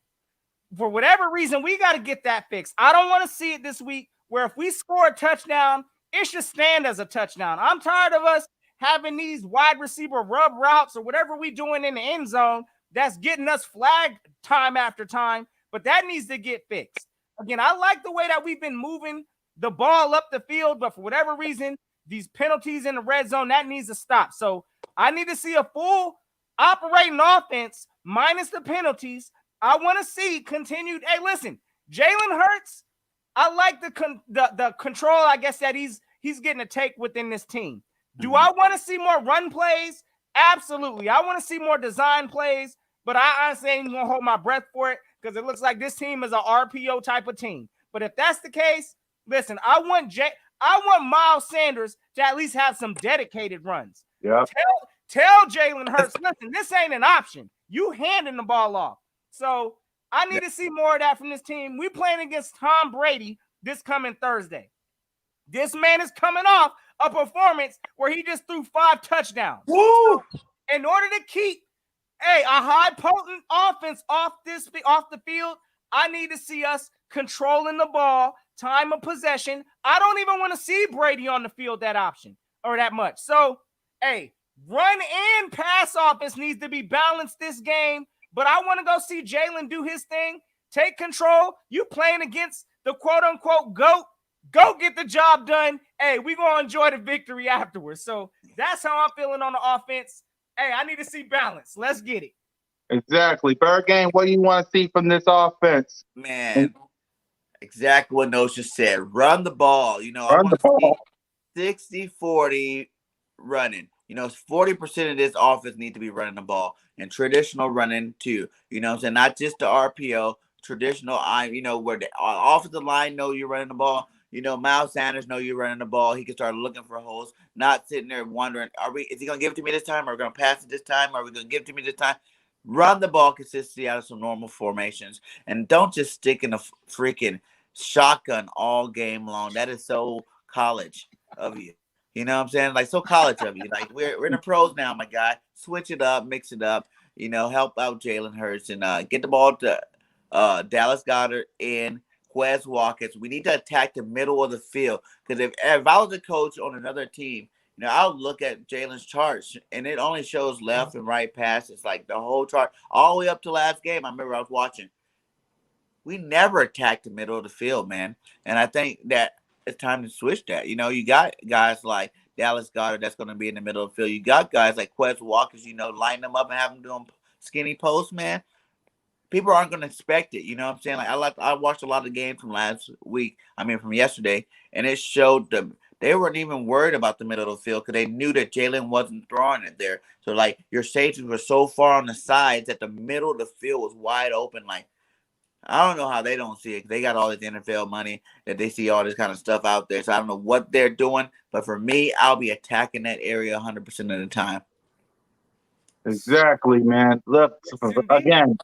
For whatever reason, we got to get that fixed. I don't want to see it this week where if we score a touchdown, it should stand as a touchdown. I'm tired of us having these wide receiver rub routes or whatever we doing in the end zone that's getting us flagged time after time, but that needs to get fixed. Again, I like the way that we've been moving the ball up the field, but for whatever reason, these penalties in the red zone, that needs to stop. So I need to see a full operating offense minus the penalties. I want to see continued. Hey, listen, Jalen Hurts, I like the control, I guess, that he's getting to take within this team. Do I want to see more run plays? Absolutely. I want to see more design plays, but I honestly ain't going to hold my breath for it because it looks like this team is an RPO type of team. But if that's the case, listen, I want Miles Sanders to at least have some dedicated runs. Yeah. Tell Jalen Hurts, listen, this ain't an option. You handing the ball off. So I need to see more of that from this team. We playing against Tom Brady this coming Thursday. This man is coming off a performance where he just threw 5 touchdowns. woo! So in order to keep a high potent offense off the field, I need to see us controlling the ball, time of possession. I don't even want to see Brady on the field that option or that much. So, hey, run and pass offense needs to be balanced this game, but I want to go see Jalen do his thing, take control. You playing against the quote-unquote GOAT, go get the job done. Hey, we're going to enjoy the victory afterwards. So that's how I'm feeling on the offense. Hey, I need to see balance. Let's get it. Exactly. BIRDGANG, what do you want to see from this offense? Man, exactly what Notion said. Run the ball. You know, I Run want the to ball. see 60-40 running. You know, 40% of this offense need to be running the ball and traditional running too. You know what I'm saying? Not just the RPO, traditional, where the offensive line know you're running the ball. You know, Miles Sanders know you're running the ball. He can start looking for holes, not sitting there wondering, is he going to give it to me this time? Are we going to pass it this time? Are we going to give it to me this time? Run the ball consistently out of some normal formations. And don't just stick in a freaking shotgun all game long. That is so college of you. You know what I'm saying? Like, so college of you. Like, we're in the pros now, my guy. Switch it up, mix it up. You know, help out Jalen Hurts and get the ball to Dallas Goedert and Quez Watkins. We need to attack the middle of the field because if I was a coach on another team, you know, I would look at Jalen's charts and it only shows left and right passes, like the whole chart all the way up to last game. I remember I was watching. We never attacked the middle of the field, man, and I think that it's time to switch that. You know, you got guys like Dallas Goedert that's going to be in the middle of the field. You got guys like Quez Watkins, you know, line them up and have them doing skinny posts, man. People aren't going to expect it. You know what I'm saying? Like I watched a lot of games from last week. I mean, from yesterday, and it showed the they weren't even worried about the middle of the field because they knew that Jalen wasn't throwing it there. So, like, your safeties were so far on the sides that the middle of the field was wide open. Like, I don't know how they don't see it. They got all this NFL money that they see all this kind of stuff out there. So I don't know what they're doing. But for me, I'll be attacking that area 100% of the time. Exactly, man. Look, Yes, indeed. again,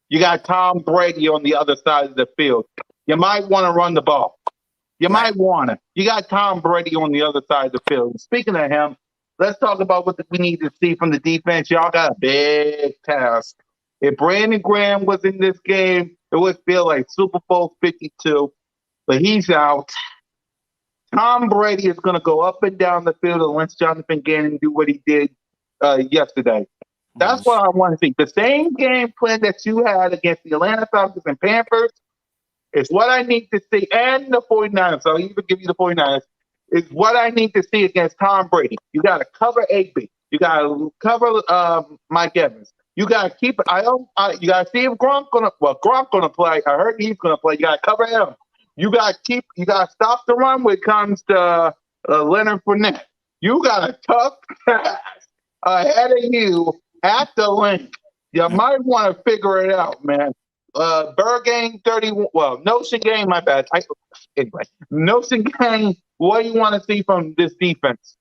you got Tom Brady on the other side of the field. You might want to run the ball. You Right. might want to. You got Tom Brady on the other side of the field. Speaking of him, let's talk about what we need to see from the defense. Y'all got a big task. If Brandon Graham was in this game, it would feel like Super Bowl 52, but he's out. Tom Brady is going to go up and down the field and let Jonathan Gannon do what he did yesterday. That's Mhm. what I want to see. The same game plan that you had against the Atlanta Falcons and Panthers is what I need to see, and the 49ers. So I'll even give you the 49ers. Is what I need to see against Tom Brady. You got to cover AB. You got to cover Mike Evans. You got to keep it. You got to see if Gronk gonna play. I heard he's gonna play. You got to cover him. You got to stop the run when it comes to Leonard Fournette. You got a tough task ahead of you at the link. You might want to figure it out, man. BIRDGANG 31. Well, Notion Gang, my bad. Anyway, Notion Gang, what do you want to see from this defense?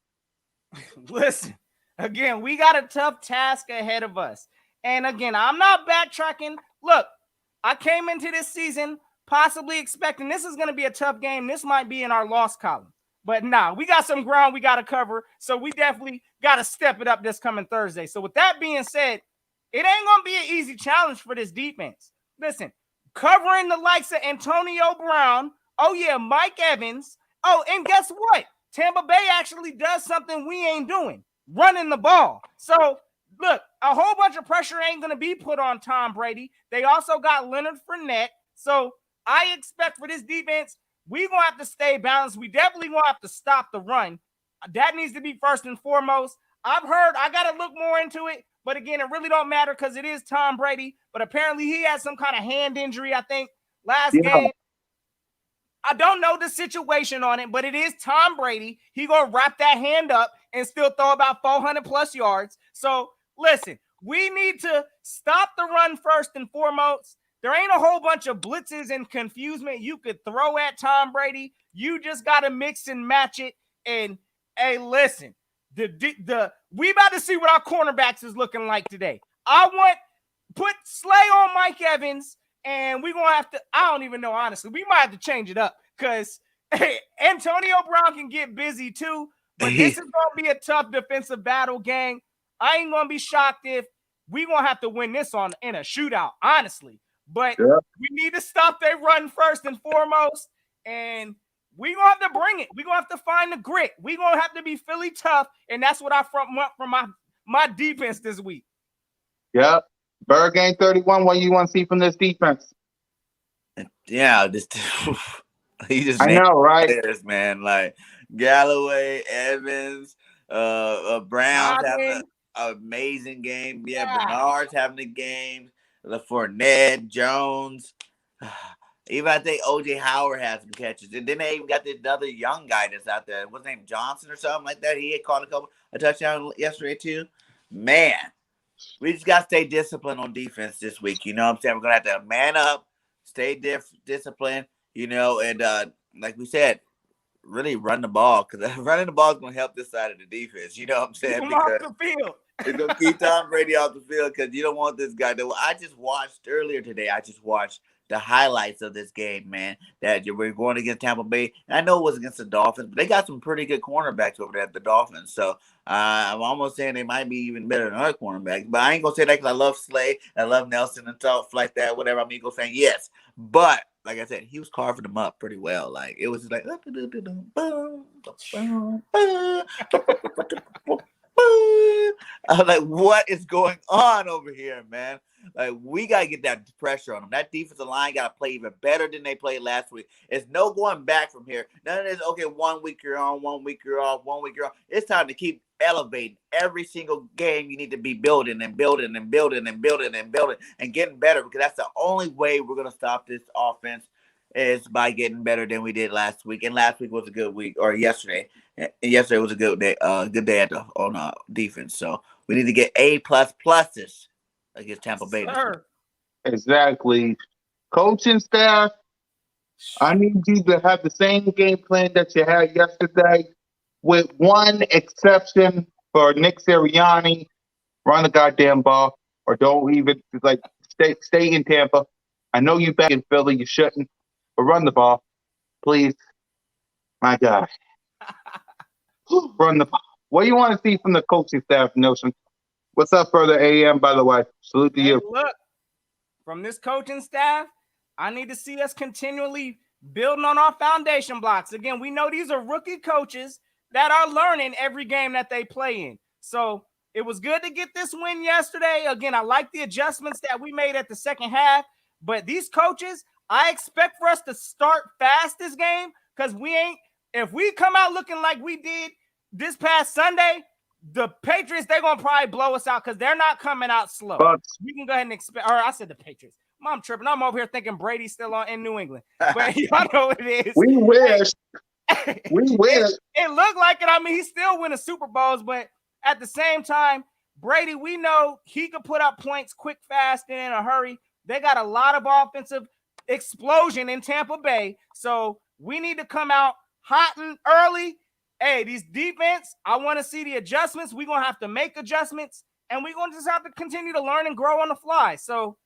Listen, again, we got a tough task ahead of us. And again, I'm not backtracking. Look, I came into this season possibly expecting this is going to be a tough game. This might be in our loss column. But nah, we got some ground we got to cover. So we definitely got to step it up this coming Thursday. So with that being said, it ain't going to be an easy challenge for this defense. Listen, covering the likes of Antonio Brown. Oh, yeah, Mike Evans. Oh, and guess what? Tampa Bay actually does something we ain't doing, running the ball. So, look, a whole bunch of pressure ain't going to be put on Tom Brady. They also got Leonard Fournette. So, I expect for this defense, we're going to have to stay balanced. We definitely going to have to stop the run. That needs to be first and foremost. I've heard, I got to look more into it. But again, it really don't matter because it is Tom Brady. But apparently he had some kind of hand injury, I think, last Yeah, game. I don't know the situation on it, but it is Tom Brady. He going to wrap that hand up and still throw about 400 plus yards. So listen, we need to stop the run first and foremost. There ain't a whole bunch of blitzes and confusement you could throw at Tom Brady. You just got to mix and match it. And hey, listen, we about to see what our cornerbacks is looking like today. I want put Slay on Mike Evans, and we're gonna have to. I don't even know, honestly. We might have to change it up because hey, Antonio Brown can get busy too. But this is gonna be a tough defensive battle, gang. I ain't gonna be shocked if we're gonna have to win this in a shootout, honestly. But yeah, we need to stop their run first and foremost. And we're gonna have to bring it. We're gonna have to find the grit. We're gonna have to be Philly tough. And that's what I want from my defense this week. yeah. BIRDGANG 31, what do you want to see from this defense? Yeah, just he just I named know, right? players, man. Like Galloway, Evans, Brown's having Godwin, an amazing game. Yeah, yeah. Bernard's having a game. The Fournette, Jones. Even I think OJ Howard has some catches. And then they even got this other young guy that's out there. What's his name? Johnson or something like that. He had caught a touchdown yesterday too. Man, we just gotta stay disciplined on defense this week. You know what I'm saying? We're gonna have to man up, stay disciplined, and like we said, really run the ball because running the ball is gonna help this side of the defense. You know what I'm Keep saying? him off Because the field. it's gonna keep Tom Brady off the field because you don't want this guy to. I just watched earlier today. I just watched the highlights of this game, man. That we're going against Tampa Bay. And I know it was against the Dolphins, but they got some pretty good cornerbacks over there at the Dolphins. So I'm almost saying they might be even better than other cornerbacks. But I ain't gonna say that because I love Slay, I love Nelson and stuff like that. Whatever. I'm Eagle fan, yes. But like I said, he was carving them up pretty well. Like it was just like. I was like, what is going on over here, man? Like, we got to get that pressure on them. That defensive line got to play even better than they played last week. It's no going back from here. None of this, okay, 1 week you're on, 1 week you're off, 1 week you're on. It's time to keep elevating. Every single game you need to be building and building and building and building and building and getting better because that's the only way we're going to stop this offense is by getting better than we did last week. And last week was a good week, or yesterday. And yesterday was a good day. Good day on defense. So we need to get A++s against Tampa Bay. Sir. Exactly. Coaching staff, I need you to have the same game plan that you had yesterday, with one exception for Nick Sirianni. Run the goddamn ball, or don't even stay in Tampa. I know you back in Philly, you shouldn't, but run the ball, please. My God, run the ball. What do you want to see from the coaching staff, Notion? What's up, brother AM? By the way, salute to Hey, you. look, from this coaching staff, I need to see us continually building on our foundation blocks. Again, we know these are rookie coaches that are learning every game that they play in. So it was good to get this win yesterday. Again, I like the adjustments that we made at the second half, but these coaches, I expect for us to start fast this game, because if we come out looking like we did this past Sunday, the Patriots, they're going to probably blow us out because they're not coming out slow. We can go ahead and expect, or I said the Patriots. I'm tripping. I'm over here thinking Brady's still in New England. But y'all know what it is. We wish. We wish. It looked like it. I mean, he's still winning Super Bowls, but at the same time, Brady, we know he could put up points quick, fast, and in a hurry. They got a lot of offensive explosion in Tampa Bay. So we need to come out hot and early. Hey, these defense, I want to see the adjustments. We're going to have to make adjustments, and we're going to just have to continue to learn and grow on the fly. So,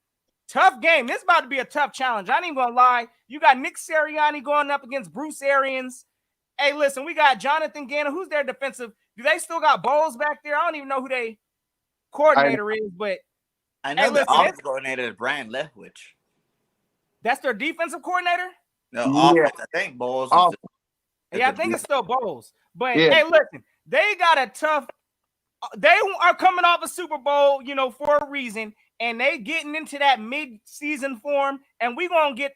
tough game. This is about to be a tough challenge. I ain't even going to lie. You got Nick Sirianni going up against Bruce Arians. Hey, listen, we got Jonathan Gannon. Who's their defensive? Do they still got Bowles back there? I don't even know who they coordinator is, but I know the offensive coordinator is Brian Leftwich. That's their defensive coordinator? No, offense. I think Bowles is I think it's still Bowles. But, hey, listen, they got a tough – they are coming off a Super Bowl, for a reason, and they getting into that mid-season form, and we gonna get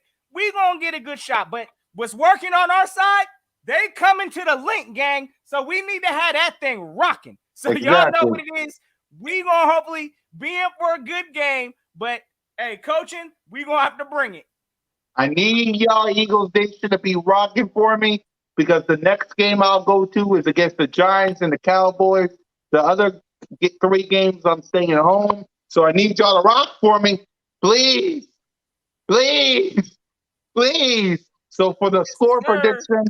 a good shot. But what's working on our side, they coming to the link, gang, so we need to have that thing rocking. So y'all know what it is. We gonna hopefully be in for a good game, but, hey, coaching, we gonna have to bring it. I need y'all Eagles Nation to be rocking for me, because the next game I'll go to is against the Giants and the Cowboys. The other 3 games I'm staying at home. So I need y'all to rock for me. Please. Please. Please. So for the score prediction,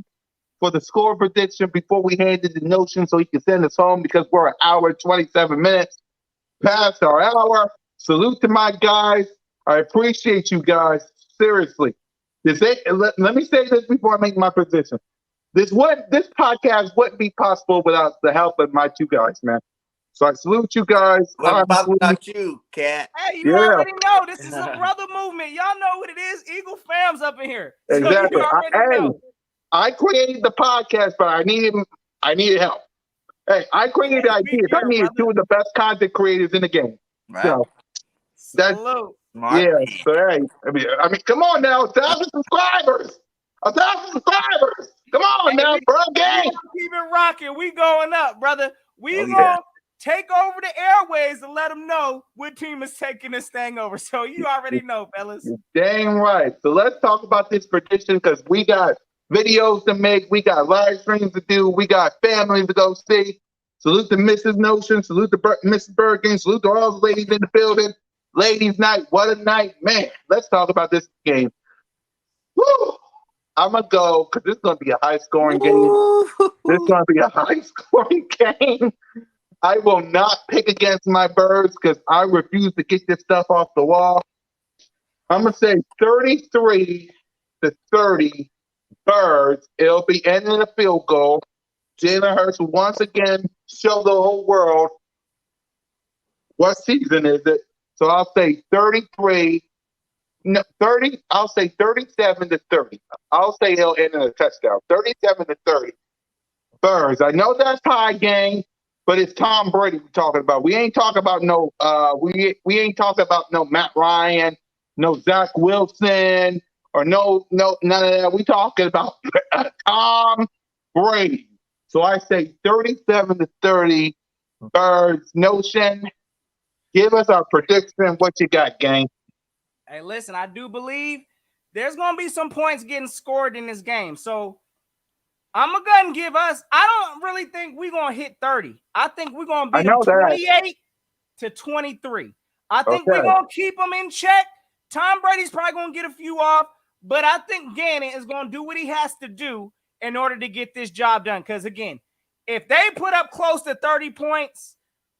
before we hand it to Notion so he can send us home, because we're an hour and 27 minutes past our hour. Salute to my guys. I appreciate you guys. Seriously. Let me say this before I make my prediction. This podcast wouldn't be possible without the help of my 2 guys, man. So I salute you guys. What about you, Cat? Hey, you already know this is a brother movement. Y'all know what it is. Eagle fam's up in here. Exactly. So I created the podcast, but I needed help. Hey, I created the ideas. I needed 2 of the best content creators in the game. Right. So that's Smart. Yeah. So hey, I mean, come on now, 1,000 subscribers. 1,000 subscribers. Come on now, bro. Gang. Keep it rocking. We going up, brother. We gonna take over the airways and let them know what team is taking this thing over. So you already know, fellas. Dang right. So let's talk about this prediction, because we got videos to make. We got live streams to do. We got families to go see. Salute to Mrs. Notion. Salute to Mrs. BIRDGANG. Salute to all the ladies in the building. Ladies' night. What a night. Man, let's talk about this game. Woo! I'm going to go, because this is going to be a high-scoring game. This is going to be a high-scoring game. I will not pick against my Birds, because I refuse to get this stuff off the wall. I'm going to say 33-30 Birds. It'll be ending in a field goal. Jalen Hurts will once again show the whole world what season is it. So I'll say 30. I'll say 37-30. I'll say he'll end in a touchdown. 37-30. Birds. I know that's high, gang, but it's Tom Brady we're talking about. We ain't talking about no we ain't talking about no Matt Ryan, no Zach Wilson, or no none of that. We talking about Tom Brady. So I say 37-30 Birds. Notion. Give us our prediction. What you got, gang? Hey, listen, I do believe there's going to be some points getting scored in this game. So I'm going to go ahead and give us, I don't really think we're going to hit 30. I think we're going to I beat them know that. 28-23. I think we're Okay. going to keep them in check. Tom Brady's probably going to get a few off, but I think Gannon is going to do what he has to do in order to get this job done. Because, again, if they put up close to 30 points,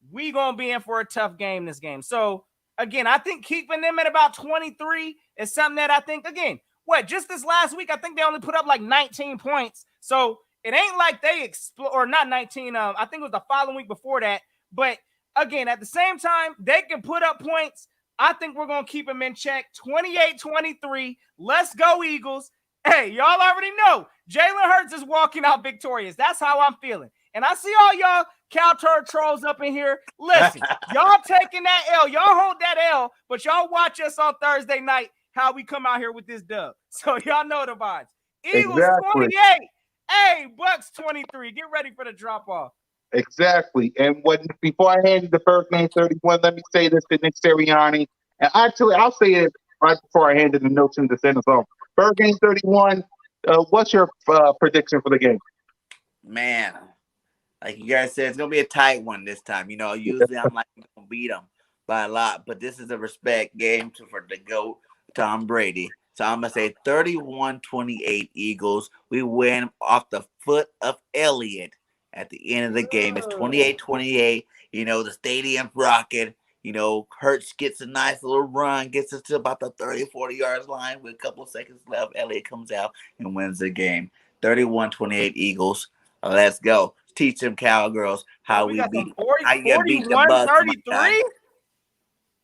we're going to be in for a tough game this game. So, again, I think keeping them at about 23 is something that I think, again, just this last week, I think they only put up like 19 points. So it ain't like they or not 19. I think it was the following week before that. But again, at the same time, they can put up points. I think we're going to keep them in check. 28-23. Let's go, Eagles. Hey, y'all already know Jalen Hurts is walking out victorious. That's how I'm feeling. And I see all y'all cow turd trolls up in here. Listen, y'all taking that L. Y'all hold that L, but y'all watch us on Thursday night how we come out here with this dub. So y'all know the vibes. Eagles Exactly. 28. Hey, Bucks 23. Get ready for the drop off. Exactly. And before I hand you the BIRDGANG 31, let me say this to Nick Sirianni. And actually, I'll say it right before I hand the notion to send us home. BIRDGANG 31, what's your prediction for the game? Man, like you guys said, it's gonna be a tight one this time. You know, usually I'm like gonna beat them by a lot, but this is a respect game for the GOAT, Tom Brady. So I'm gonna say 31-28 Eagles. We win off the foot of Elliott at the end of the game. It's 28-28. You know, the stadium's rocking. You know, Hurts gets a nice little run, gets us to about the 30-40 yards line with a couple of seconds left. Elliott comes out and wins the game. 31-28 Eagles. Let's go. Teach them cowgirls how we we got beat some 40, how you beat the Bucks, my guy. 33.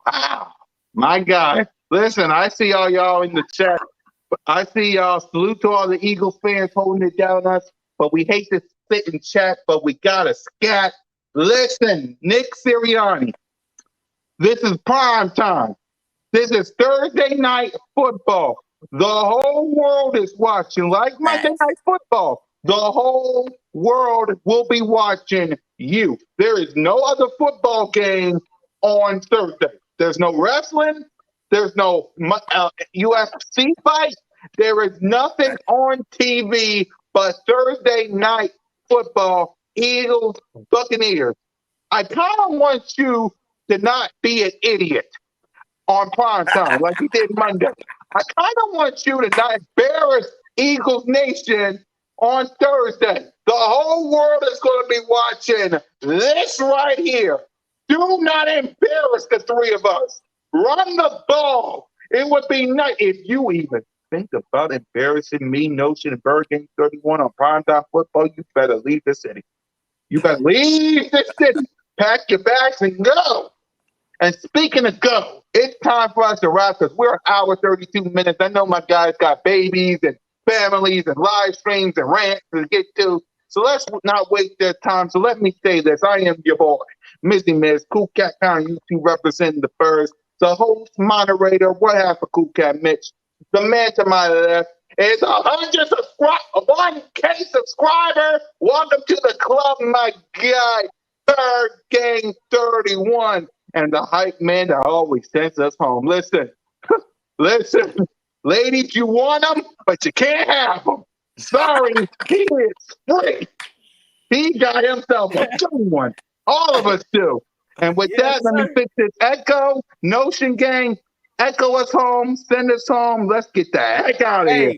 Wow. My guy. Listen, I see all y'all in the chat. I see y'all. Salute to all the Eagles fans holding it down on us. But we hate to sit and chat, but we got to scat. Listen, Nick Sirianni, this is prime time. This is Thursday night football. The whole world is watching, like Monday Night Football. The whole world will be watching you. There is no other football game on Thursday. There's no wrestling. There's no UFC fight. There is nothing on TV but Thursday night football, Eagles, Buccaneers. I kind of want you to not be an idiot on prime time like you did Monday. I kind of want you to not embarrass Eagles Nation on Thursday. The whole world is going to be watching this right here. Do not embarrass the three of us. Run the ball. It would be nice if you even think about embarrassing me, Notion, and BIRDGANG 31 on primetime football. You better leave the city. You better leave the city. Pack your bags and go. And speaking of go, it's time for us to wrap because we're an hour 32 minutes. I know my guys got babies and families and live streams and rants to get to. So let's not waste their time. So let me say this. I am your boy, Mizzy Miz, Cool Cat County YouTube representing the Birds. The host, moderator, what happened for Cool Cat Mitch? The man to my left is 1K subscriber. Welcome to the club, my guy, BIRDGANG 31. And the hype man that always sends us home. Listen, ladies, you want them, but you can't have them. Sorry, he is free. He got himself a good one. All of us do. And with that, let me fix this echo. Notion gang, echo us home, send us home. Let's get the heck out of here.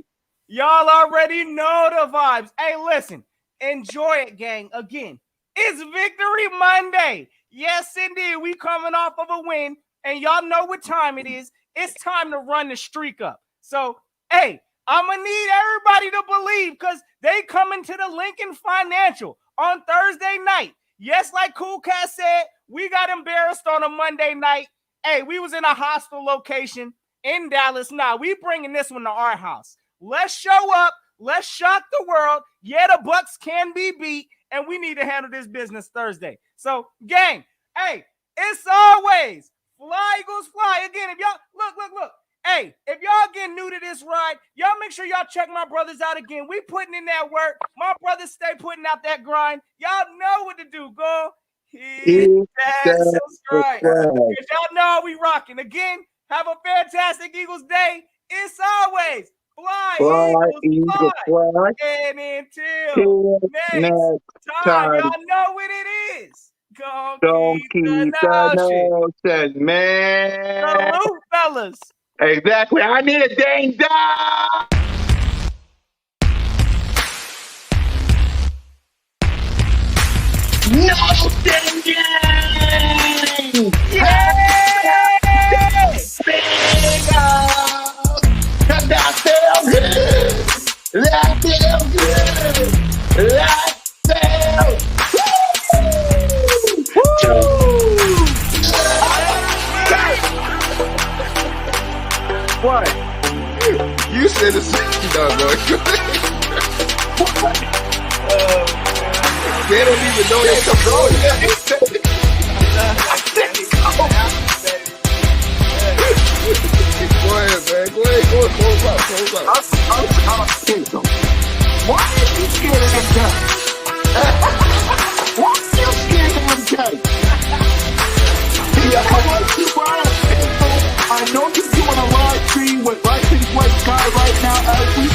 Y'all already know the vibes. Hey, listen, enjoy it, gang. Again, it's Victory Monday. Yes, indeed. We coming off of a win, and y'all know what time it is. It's time to run the streak up. So, hey, I'm going to need everybody to believe because they coming to the Lincoln Financial on Thursday night. Yes, like Cool Cat said, we got embarrassed on a Monday night. Hey, we was in a hostile location in Dallas. Nah, we bringing this one to our house. Let's show up. Let's shock the world. Yeah, the Bucks can be beat, and we need to handle this business Thursday. So, gang, hey, it's always fly, Eagles, fly. Again, if y'all, look. Hey, if y'all getting new to this ride, y'all make sure y'all check my brothers out again. We putting in that work. My brothers stay putting out that grind. Y'all know what to do. Go hit that subscribe. Because y'all know we rocking. Again, have a fantastic Eagles day. It's always Fly, Eagles, Eagle, fly. fly. And until Till next next time, time, y'all know what it is. Gonna don't keep the keep the notion. notion, man. Salute, fellas. Exactly. I need a dang dog. No singing! Yeah! Cause that feels good! That feels good! That feels What? You said the same dog, boy. They don't even know they control you. Go ahead, man. Go ahead. Go ahead. Close out. Close out. Why are you scared of them guys? Why are you scared of them guys? Yeah, I want you, Brian. I know you're doing a live stream with License White Guy right now as we